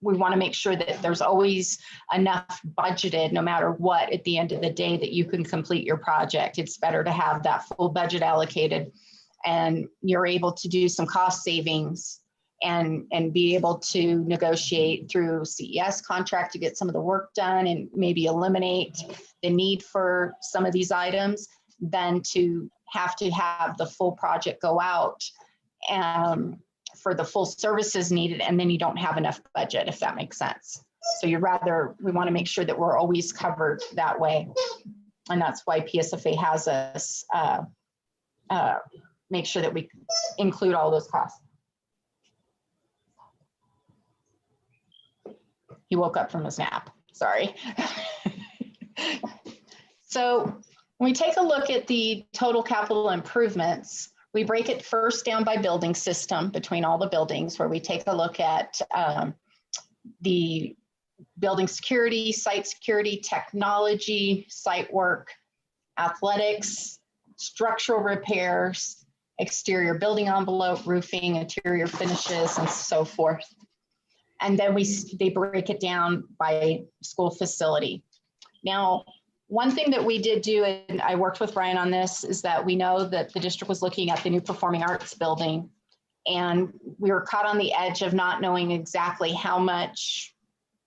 want to make sure that there's always enough budgeted, no matter what, at the end of the day, that you can complete your project. It's better to have that full budget allocated, and you're able to do some cost savings and be able to negotiate through CES contract to get some of the work done and maybe eliminate the need for some of these items than to have the full project go out for the full services needed, and then you don't have enough budget, if that makes sense. So we want to make sure that we're always covered that way. And that's why PSFA has us make sure that we include all those costs. He woke up from his nap, sorry. So when we take a look at the total capital improvements, we break it first down by building system between all the buildings, where we take a look at the building security, site security, technology, site work, athletics, structural repairs, exterior building envelope, roofing, interior finishes, and so forth. And then they break it down by school facility. Now, one thing that we did do, and I worked with Ryan on this, is that we know that the district was looking at the new performing arts building, and we were caught on the edge of not knowing exactly how much,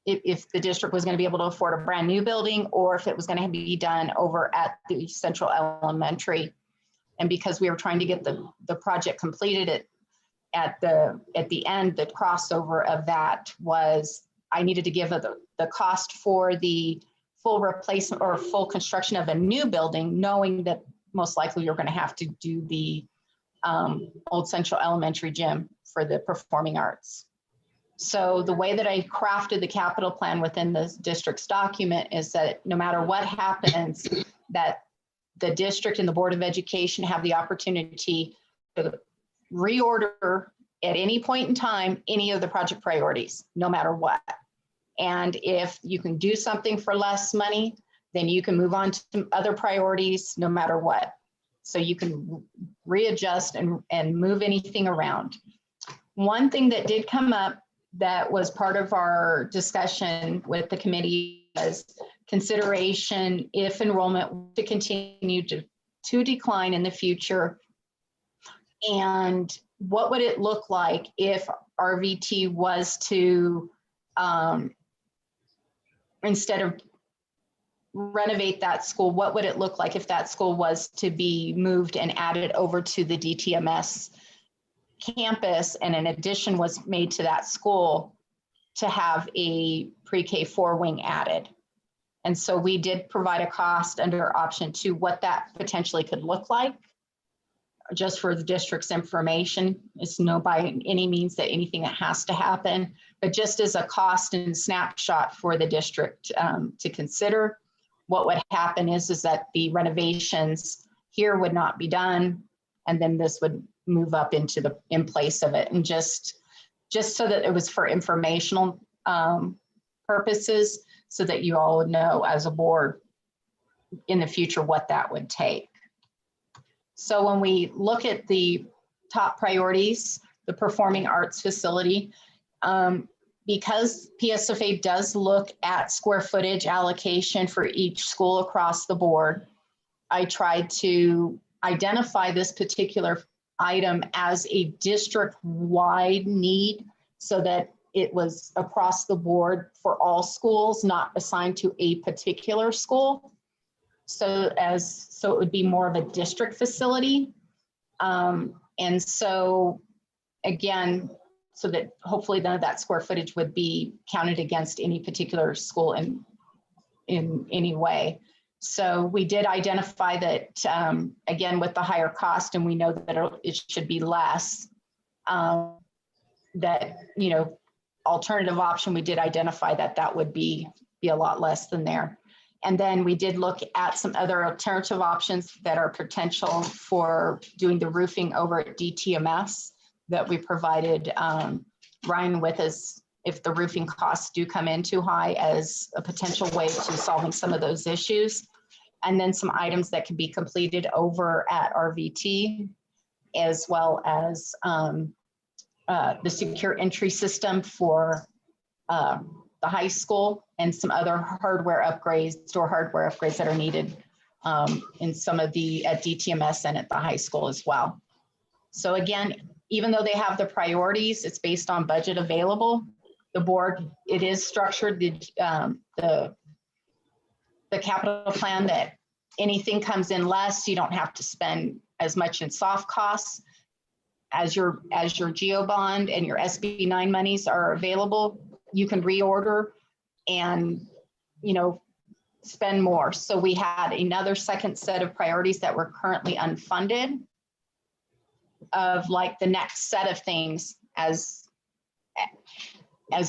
if the district was going to be able to afford a brand new building, or if it was going to be done over at the Central Elementary. And because we were trying to get the project completed at the end, the crossover of that was, I needed to give the cost for the full replacement or full construction of a new building, knowing that most likely you're going to have to do the old Central Elementary gym for the performing arts. So the way that I crafted the capital plan within the district's document is that no matter what happens, that the district and the Board of Education have the opportunity to reorder at any point in time any of the project priorities, no matter what. And if you can do something for less money, then you can move on to other priorities no matter what. So you can readjust and move anything around. One thing that did come up that was part of our discussion with the committee was consideration if enrollment were to continue to decline in the future, and what would it look like if RVT was to, instead of renovate that school, what would it look like if that school was to be moved and added over to the DTMS campus, and an addition was made to that school to have a pre-K 4 wing added. And so we did provide a cost under option 2, what that potentially could look like, just for the district's information. It's no by any means that anything that has to happen, but just as a cost and snapshot for the district to consider. What would happen is that the renovations here would not be done, and then this would move up into in place of it. And just so that it was for informational purposes, so that you all would know as a board in the future what that would take. So when we look at the top priorities, the performing arts facility, because PSFA does look at square footage allocation for each school across the board, I tried to identify this particular item as a district-wide need so that it was across the board for all schools, not assigned to a particular school. So it would be more of a district facility. And so again, so that hopefully none of that square footage would be counted against any particular school in any way. So we did identify that, again, with the higher cost, and we know that it should be less, that, alternative option, we did identify that would be a lot less than there. And then we did look at some other alternative options that are potential for doing the roofing over at DTMS that we provided Ryan with, as if the roofing costs do come in too high, as a potential way to solving some of those issues. And then some items that can be completed over at RVT, as well as the secure entry system for the high school, and some other hardware upgrades, store hardware upgrades that are needed in some of at DTMS and at the high school as well. So again, even though they have the priorities, it's based on budget available. The board, it is structured, the capital plan, that anything comes in less, you don't have to spend as much in soft costs. As your GEO bond and your SB 9 monies are available, you can reorder and spend more. So we had another second set of priorities that were currently unfunded, of like the next set of things as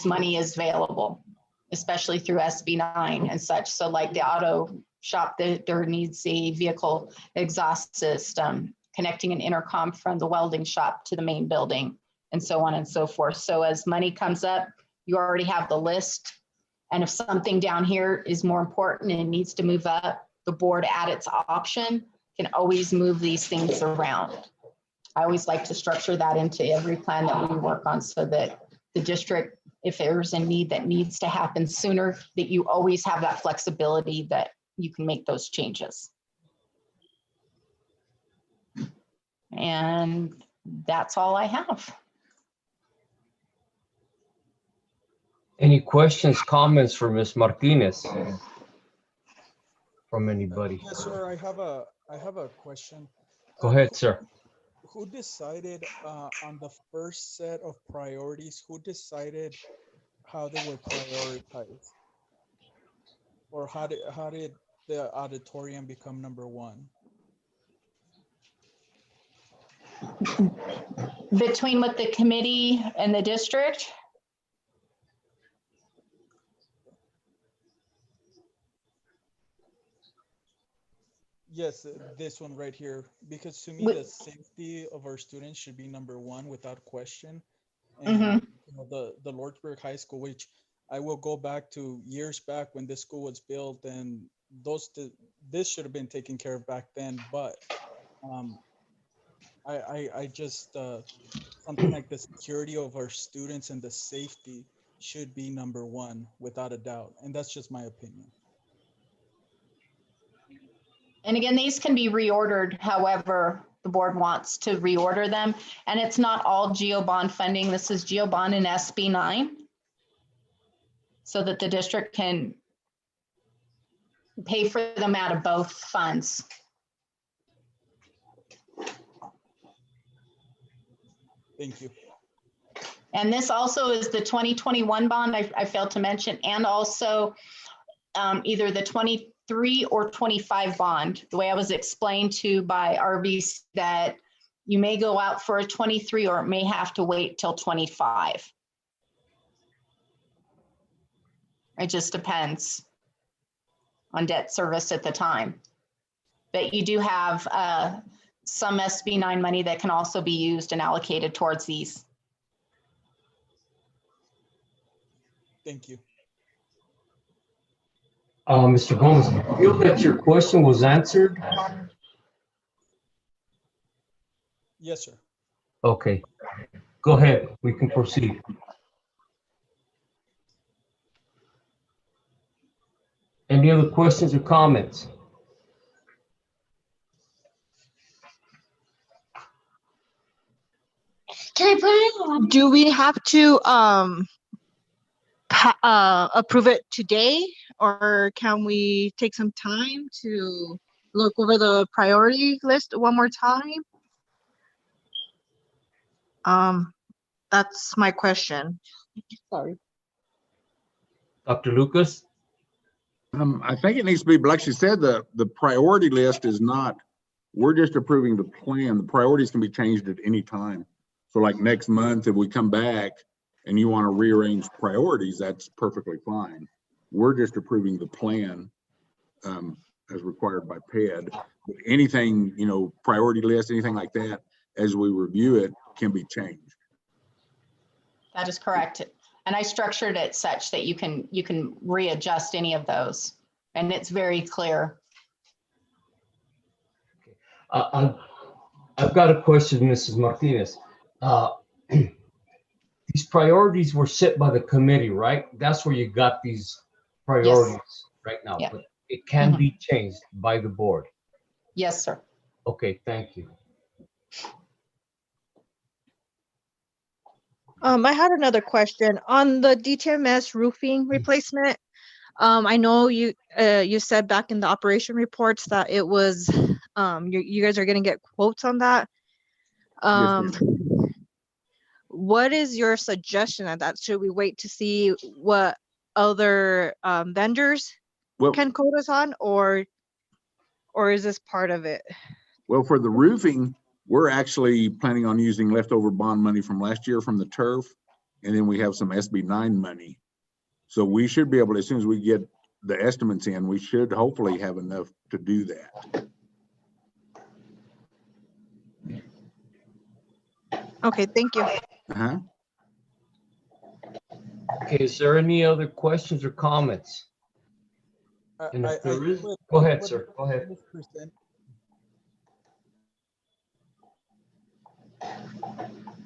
money is available, especially through SB 9 and such. So like the auto shop, there needs a vehicle exhaust system, connecting an intercom from the welding shop to the main building, and so on and so forth. So as money comes up, you already have the list, And if something down here is more important and needs to move up, the board at its option can always move these things around. I always like to structure that into every plan that we work on so that the district, if there's a need that needs to happen sooner, that you always have that flexibility that you can make those changes. And that's all I have. Any questions, comments for Ms. Martinez? From anybody? Yes, sir. I have a question. Go ahead, sir. Who decided on the first set of priorities? Who decided how they were prioritized, or how did the auditorium become number one? Between what the committee and the district? Yes, this one right here, because to me, the safety of our students should be number one without question. And you know, the Lordsburg High School, which I will go back to years back when this school was built, and this should have been taken care of back then. But I just something like the security of our students and the safety should be number one without a doubt, and that's just my opinion. And again, these can be reordered however the board wants to reorder them. And it's not all GEO bond funding. This is GEO bond and SB 9. So that the district can pay for them out of both funds. Thank you. And this also is the 2021 bond I failed to mention, and also either the 23 or 25 bond. The way I was explained to by RBC that you may go out for a 23 or it may have to wait till 25. It just depends on debt service at the time. But you do have some SB 9 money that can also be used and allocated towards these. Thank you. Mr. Gomez, do you feel that your question was answered? Yes, sir. Okay, go ahead. We can proceed. Any other questions or comments? Can I put it on? Do we have to approve it today, or can we take some time to look over the priority list one more time? That's my question. Sorry. Dr. Lucas? I think it needs to be, like she said, the priority list is not, we're just approving the plan. The priorities can be changed at any time. So like next month, if we come back and you want to rearrange priorities, that's perfectly fine. We're just approving the plan as required by PED. But anything, you know, priority list, anything like that, as we review it, can be changed. That is correct. And I structured it such that you can readjust any of those. And it's very clear. I've got a question, Mrs. Martinez. These priorities were set by the committee, right? That's where you got these priorities right now, Yeah. but it can be changed by the board. Yes, sir. Okay, thank you. I had another question on the DTMS roofing replacement. I know you said back in the operation reports that it was you guys are going to get quotes on that. Yes, What is your suggestion on that? Should we wait to see what other vendors can quote us on, or is this part of it? Well, for the roofing, we're actually planning on using leftover bond money from last year from the turf, and then we have some SB 9 money. So we should be able to, as soon as we get the estimates in, we should hopefully have enough to do that. Okay, thank you. Uh-huh. Okay, is there any other questions or comments? And if there is, go ahead, sir, go ahead.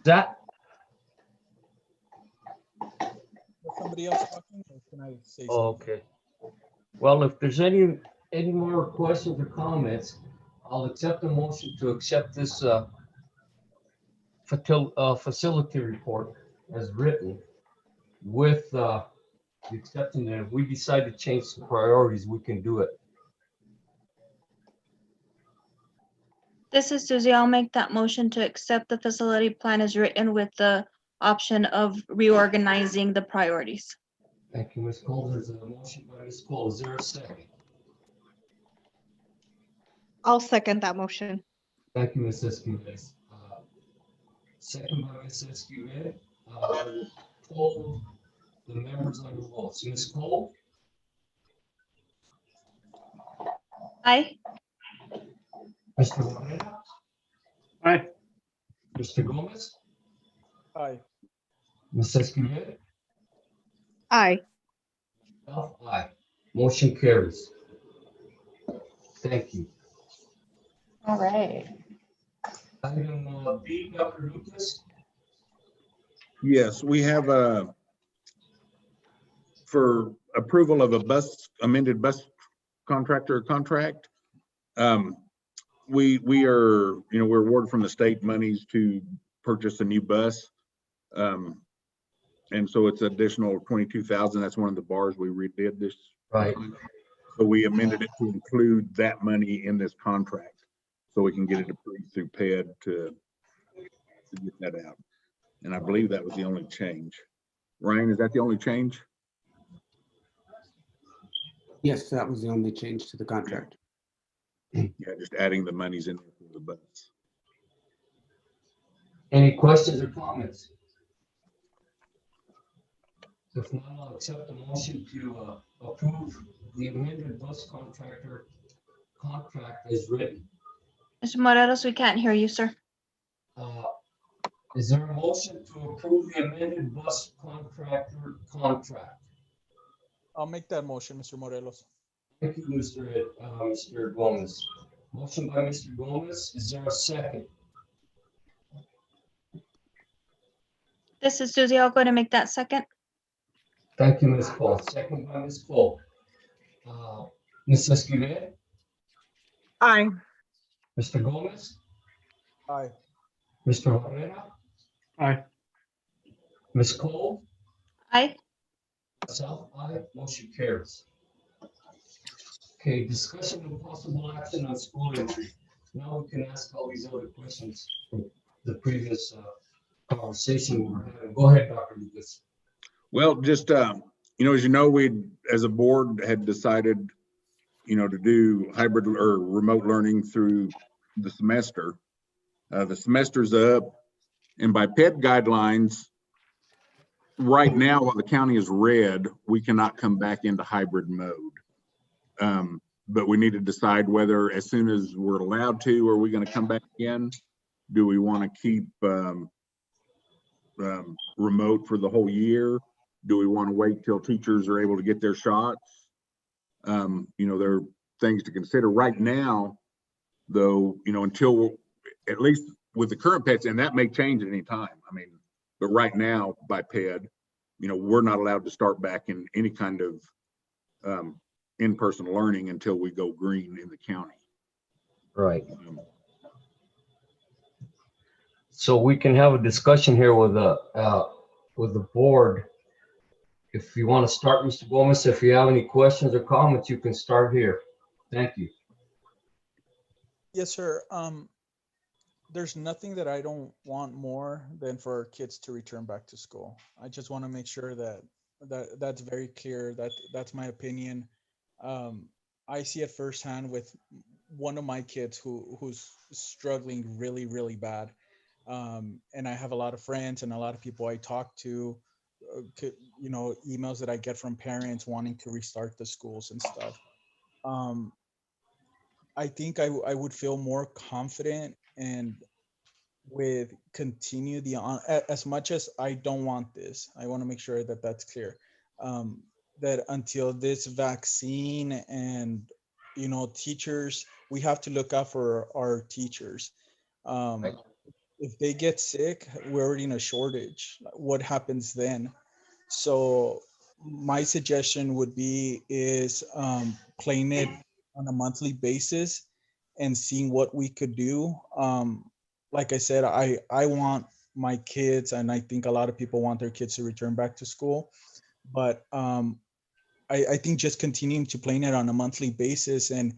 That, Somebody else talking, or can I say something? okay. Well, if there's any more questions or comments, I'll accept the motion to accept this facility report as written with the exception that if we decide to change some priorities, we can do it. This is Susie. I'll make that motion to accept the facility plan as written with the option of reorganizing the priorities. Thank you, Ms. Cole. There's a motion by Ms. Cole. Is there a second? I'll second that motion. Thank you, Ms. Esquivel. Second by Ms. Esquivel. Poll the members on the votes. Ms. Cole? Aye. Mr. Moreno? Aye. Mr. Gomez? Aye. Ms. Esquivel? Aye. Aye. Motion carries. Thank you. All right. Item B, Dr. Lucas. Yes, we have for approval of a amended bus contractor contract. We are, we're awarded from the state monies to purchase a new bus. And so it's additional 22,000. That's one of the bars we redid this. Right. So we amended it to include that money in this contract, so we can get it approved through PED to get that out. And I believe that was the only change. Ryan, is that the only change? Yes, that was the only change to the contract. Yeah, just adding the monies in for the bus. Any questions or comments? If not, I'll accept the motion to approve the amended bus contractor contract as written. Mr. Morelos, we can't hear you, sir. Is there a motion to approve the amended bus contractor contract? I'll make that motion, Mr. Morelos. Thank you, Mr. Gomez. Motion by Mr. Gomez. Is there a second? This is Susie. I'll go ahead and make that second. Thank you, Ms. Cole. Second by Ms. Cole. Ms. Esquivel? Aye. Mr. Gomez? Aye. Mr. Herrera? Aye. Ms. Cole? Aye. Myself, aye. Motion carries. Okay, discussion of possible action on school entry. Now we can ask all these other questions from the previous conversation we were having. Go ahead, Dr. Lucas. Well, just, as you know, we as a board had decided, to do hybrid or remote learning through the semester. The semester's up, and by PED guidelines, right now, while the county is red, we cannot come back into hybrid mode. But we need to decide whether, as soon as we're allowed to, are we going to come back in? Do we want to keep remote for the whole year? Do we want to wait till teachers are able to get their shots? There are things to consider right now, though, until at least with the current PEDs, and that may change at any time. But right now by PED, we're not allowed to start back in any kind of in-person learning until we go green in the county. Right. So we can have a discussion here with the board. If you want to start, Mr. Gomez, if you have any questions or comments, you can start here. Thank you. Yes, sir. There's nothing that I don't want more than for our kids to return back to school. I just want to make sure that's very clear. That's my opinion. I see it firsthand with one of my kids who's struggling really, really bad. And I have a lot of friends and a lot of people I talk to, emails that I get from parents wanting to restart the schools and stuff. I think I would feel more confident and with continue the on as much as I don't want this. I want to make sure that that's clear. That until this vaccine and teachers, we have to look out for our teachers. If they get sick, we're already in a shortage. What happens then? So my suggestion would be is playing it on a monthly basis and seeing what we could do. Like I said, I want my kids, and I think a lot of people want their kids to return back to school. But I think just continuing to playing it on a monthly basis, and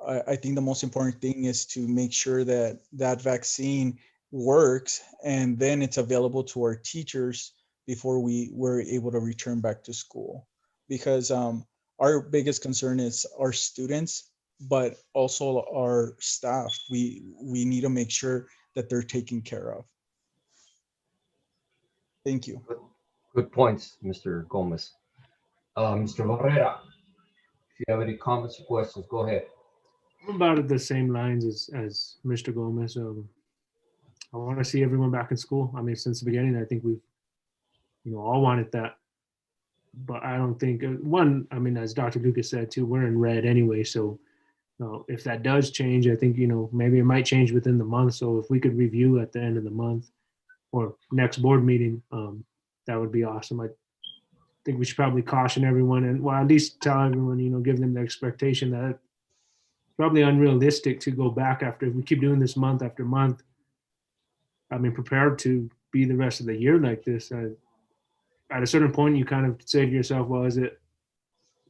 I think the most important thing is to make sure that that vaccine works, and then it's available to our teachers before we were able to return back to school. Because our biggest concern is our students, but also our staff. We need to make sure that they're taken care of. Thank you. Good points, Mr. Gomez. Mr. Barrera, if you have any comments or questions, go ahead. I'm about the same lines as Mr. Gomez. I want to see everyone back in school. I mean, since the beginning, I think we've, all wanted that. But I don't think, I mean, as Dr. Lucas said too, we're in red anyway. So if that does change, I think, maybe it might change within the month. So if we could review at the end of the month or next board meeting, that would be awesome. I think we should probably caution everyone and, well, at least tell everyone, give them the expectation that it's probably unrealistic to go back after, if we keep doing this month after month. I mean, prepared to be the rest of the year like this. At a certain point, you kind of say to yourself, well, is it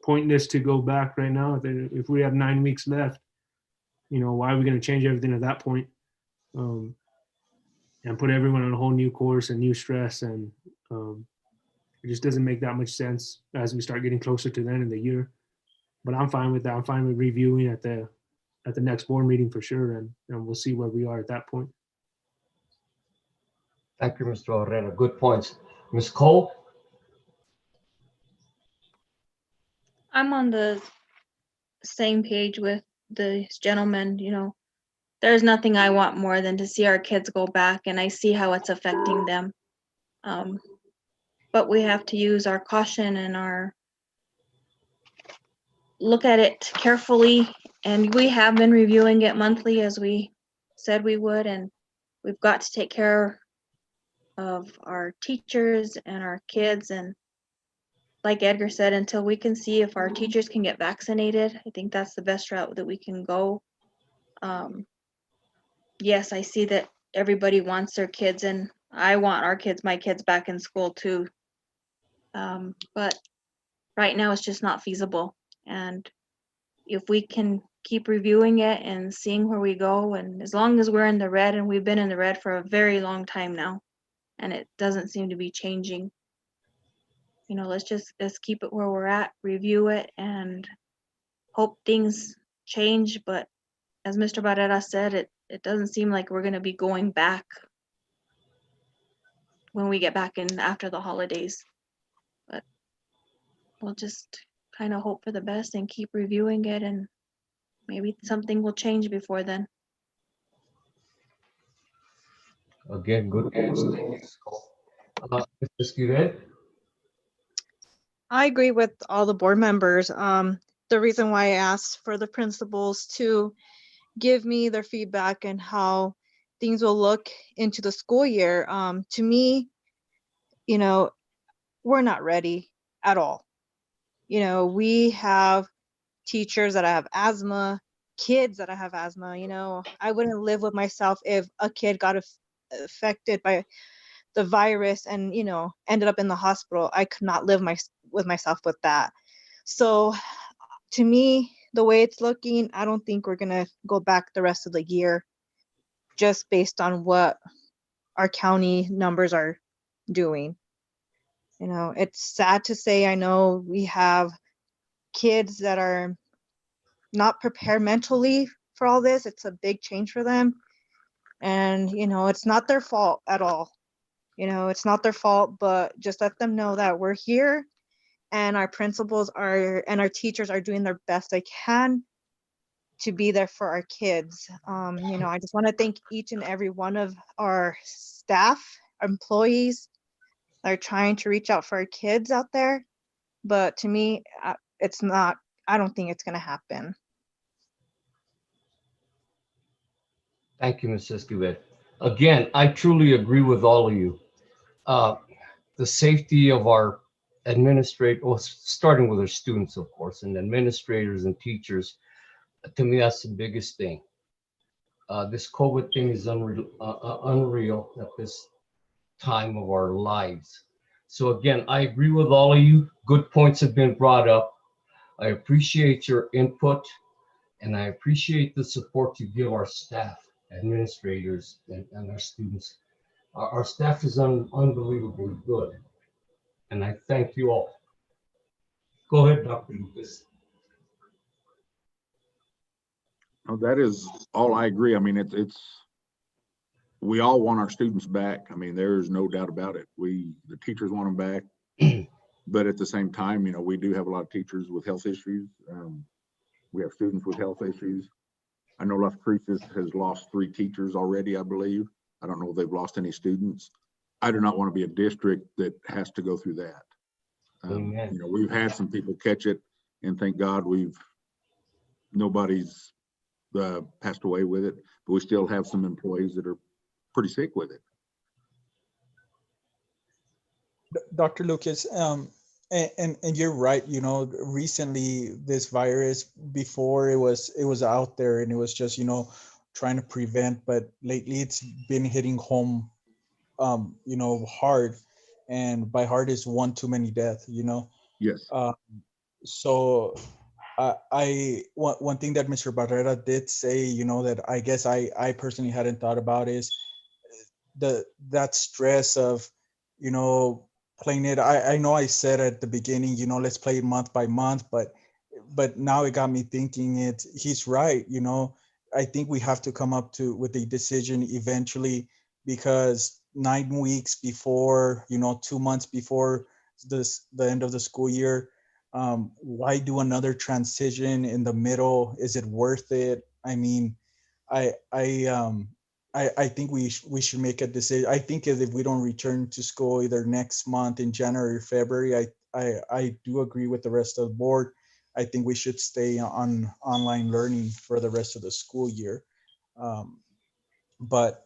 pointless to go back right now? If we have 9 weeks left, why are we going to change everything at that point? And put everyone on a whole new course and new stress. And it just doesn't make that much sense as we start getting closer to the end of the year. But I'm fine with that. I'm fine with reviewing at the next board meeting for sure. And we'll see where we are at that point. Thank you, Mr. Herrera. Good points. Ms. Cole? I'm on the same page with this gentleman. There's nothing I want more than to see our kids go back, and I see how it's affecting them. But we have to use our caution and look at it carefully. And we have been reviewing it monthly as we said we would, and we've got to take care of our teachers and our kids. And like Edgar said, until we can see if our teachers can get vaccinated, I think that's the best route that we can go. Yes, I see that everybody wants their kids, and I want my kids back in school too. But right now it's just not feasible. And if we can keep reviewing it and seeing where we go, and as long as we're in the red, and we've been in the red for a very long time now, and it doesn't seem to be changing, let's keep it where we're at, review it, and hope things change. But as Mr. Barrera said, it doesn't seem like we're going to be going back when we get back in after the holidays. But we'll just kind of hope for the best and keep reviewing it, and maybe something will change before then. Again, good points. Mr. Esquivel? I agree with all the board members. The reason why I asked for the principals to give me their feedback and how things will look into the school year. To me, we're not ready at all. We have teachers that have asthma, kids that have asthma. I wouldn't live with myself if a kid got affected by the virus and, ended up in the hospital. I could not live with myself with that. So to me, the way it's looking, I don't think we're going to go back the rest of the year just based on what our county numbers are doing. It's sad to say, I know we have kids that are not prepared mentally for all this. It's a big change for them. And, it's not their fault at all. It's not their fault, but just let them know that we're here and our principals and our teachers are doing their best they can to be there for our kids. I just want to thank each and every one of our staff, employees that are trying to reach out for our kids out there. But to me, it's not, I don't think it's going to happen. Thank you, Ms. Escobar. Again, I truly agree with all of you. The safety of our administrators, well, starting with our students, of course, and administrators and teachers, to me, that's the biggest thing. This COVID thing is unreal at this time of our lives. So again, I agree with all of you. Good points have been brought up. I appreciate your input, and I appreciate the support you give our staff, administrators, and our students. Our staff is unbelievably good, and I thank you all. Go ahead, Dr. Lucas. No, that is all I agree. I mean, we all want our students back. I mean, there's no doubt about it. The teachers want them back, but at the same time, we do have a lot of teachers with health issues. We have students with health issues. I know Las Cruces has lost 3 teachers already, I believe. I don't know if they've lost any students. I do not want to be a district that has to go through that. We've had some people catch it, and thank God nobody's passed away with it, but we still have some employees that are pretty sick with it. Dr. Lucas, and you're right. Recently this virus, before it was out there and it was just trying to prevent, but lately it's been hitting home, hard, and by hard is one too many deaths. Yes. So one thing that Mr. Barrera did say, that I guess I personally hadn't thought about is that stress of, playing it. I know I said at the beginning, let's play it month by month, but now it got me thinking he's right. I think we have to come up with a decision eventually, because 9 weeks before, 2 months before the end of the school year, why do another transition in the middle? Is it worth it? I mean, I think we should make a decision. I think if we don't return to school either next month in January or February, I do agree with the rest of the board. I think we should stay on online learning for the rest of the school year. But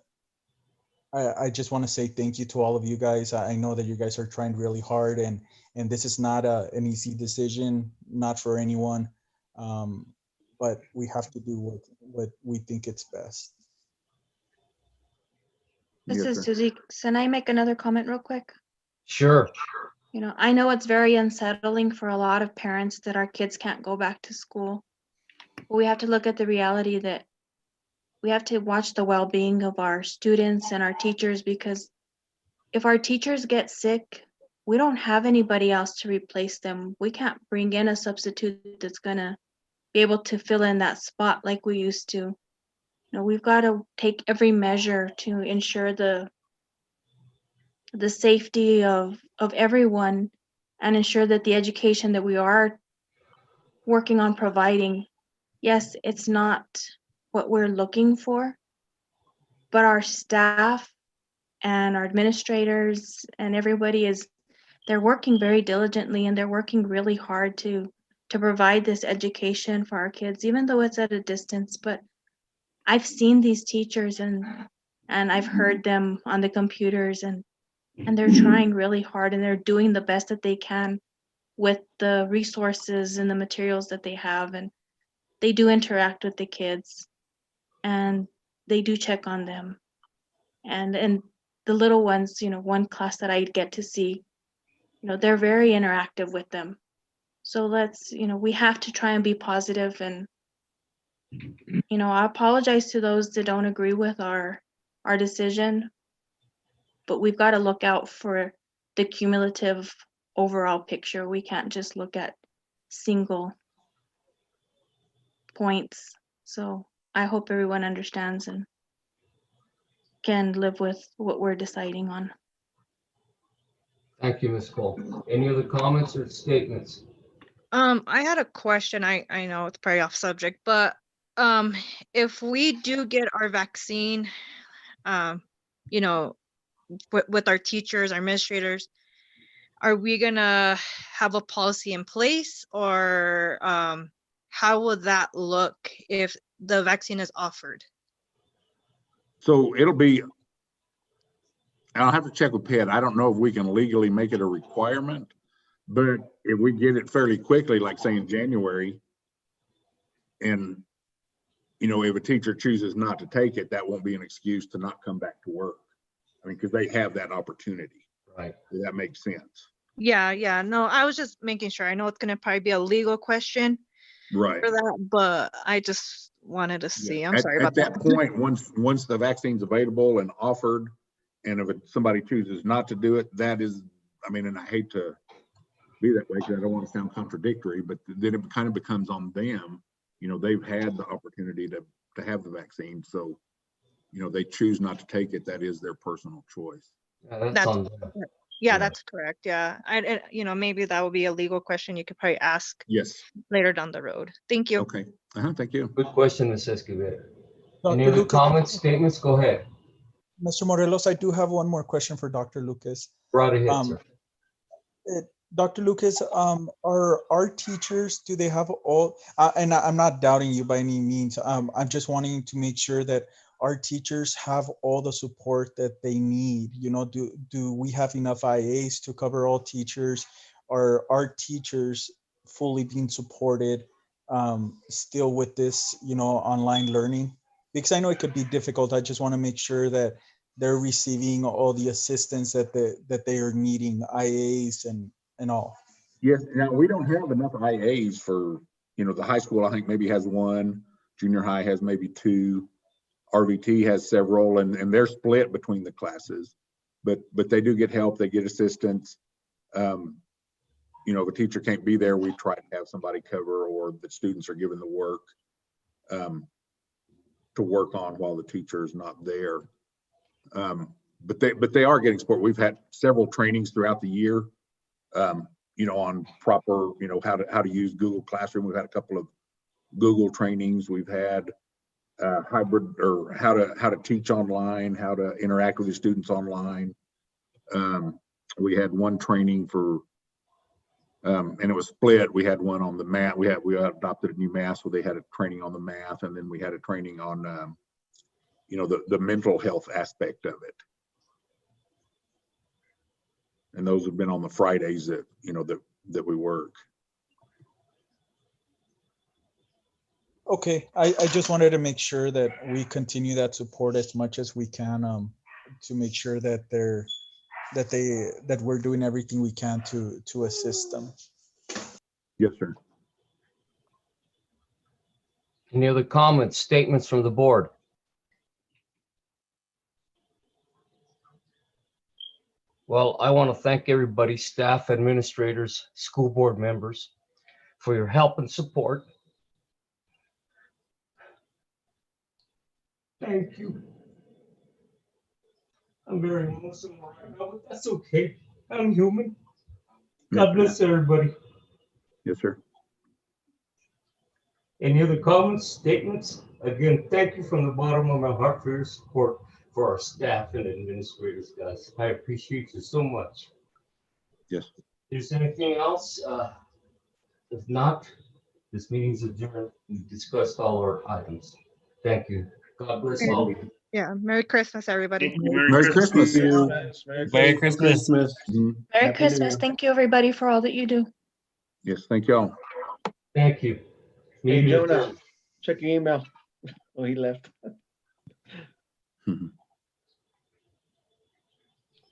I just want to say thank you to all of you guys. I know that you guys are trying really hard, and this is not an easy decision, not for anyone. But we have to do what we think it's best. This is Susie. Can I make another comment real quick? Sure. I know it's very unsettling for a lot of parents that our kids can't go back to school. But we have to look at the reality that we have to watch the well-being of our students and our teachers, because if our teachers get sick, we don't have anybody else to replace them. We can't bring in a substitute that's gonna be able to fill in that spot like we used to. We've got to take every measure to ensure the safety of everyone, and ensure that the education that we are working on providing, yes, it's not what we're looking for, but our staff and our administrators and everybody they're working very diligently, and they're working really hard to provide this education for our kids, even though it's at a distance. But I've seen these teachers and I've heard them on the computers, and they're trying really hard, and they're doing the best that they can with the resources and the materials that they have. And they do interact with the kids, and they do check on them. And the little ones, one class that I get to see, they're very interactive with them. So let's, we have to try and be positive. And, I apologize to those that don't agree with our decision, but we've got to look out for the cumulative overall picture. We can't just look at single points. So I hope everyone understands and can live with what we're deciding on. Thank you, Ms. Cole. Any other comments or statements? I had a question. I know it's probably off subject, but if we do get our vaccine, you know, with our teachers, our administrators, are we gonna have a policy in place, or how will that look if the vaccine is offered? So it'll be, I'll have to check with Pat. I don't know if we can legally make it a requirement, but if we get it fairly quickly, like say in January, and you know, if a teacher chooses not to take it, that won't be an excuse to not come back to work. I mean, because they have that opportunity. Right. Does that make sense? Yeah. No, I was just making sure. I know it's gonna probably be a legal question Right. for that, but I just wanted to see. I'm sorry At about that that. point, once the vaccine's available and offered, and if somebody chooses not to do it, that is, I mean, and I hate to be that way because I don't want to sound contradictory, but then it kind of becomes on them. You know, they've had the opportunity to have the vaccine, so you know, they choose not to take it. That is their personal choice. That's on them. Yeah, that's correct. Yeah, you know, maybe that would be a legal question you could probably ask Yes. later down the road. Thank you. Okay. Thank you. Good question, Ms. Escobar. Any Dr. other Lucas, comments, statements? Go ahead. Mr. Morelos, I do have one more question for Dr. Lucas. Right ahead, sir. Dr. Lucas, are our teachers, do they have all, and I'm not doubting you by any means. I'm just wanting to make sure that our teachers have all the support that they need. You know, do we have enough IAs to cover all teachers? Are our teachers fully being supported still with this, you know, online learning? Because I know it could be difficult. I just want to make sure that they're receiving all the assistance that they are needing, IAs and all. Yes. Now we don't have enough IAs for, you know, the high school. I think maybe has one. Junior high has maybe two. RVT has several, and they're split between the classes, but they do get help. They get assistance. You know, if a teacher can't be there, we try to have somebody cover, or the students are given the work to work on while the teacher is not there. But they are getting support. We've had several trainings throughout the year, you know, on proper, you know, how to use Google Classroom. We've had a couple of Google trainings. We've had hybrid, or how to teach online, how to interact with the students online. We had one training for, and it was split. We had one on the math. We adopted a new math, so they had a training on the math, and then we had a training on, you know, the mental health aspect of it. And those have been on the Fridays that, you know, that we work. Okay, I just wanted to make sure that we continue that support as much as we can, to make sure that we're doing everything we can to assist them. Yes, sir. Any other comments, statements from the board? Well, I want to thank everybody, staff, administrators, school board members, for your help and support. Thank you. I'm very emotional right now, but that's okay. I'm human. God bless everybody. Yes, sir. Any other comments, statements? Again, thank you from the bottom of my heart for your support for our staff and administrators, guys. I appreciate you so much. Yes. Is there anything else? If not, this meeting's adjourned. We discussed all our items. Thank you. God bless all of you. Yeah, Merry Christmas, everybody. Merry Christmas. Merry Christmas. Merry Christmas. Thank you, everybody, for all that you do. Yes, thank y'all. Thank you. Hey, Jonah, check your email. Oh, he left.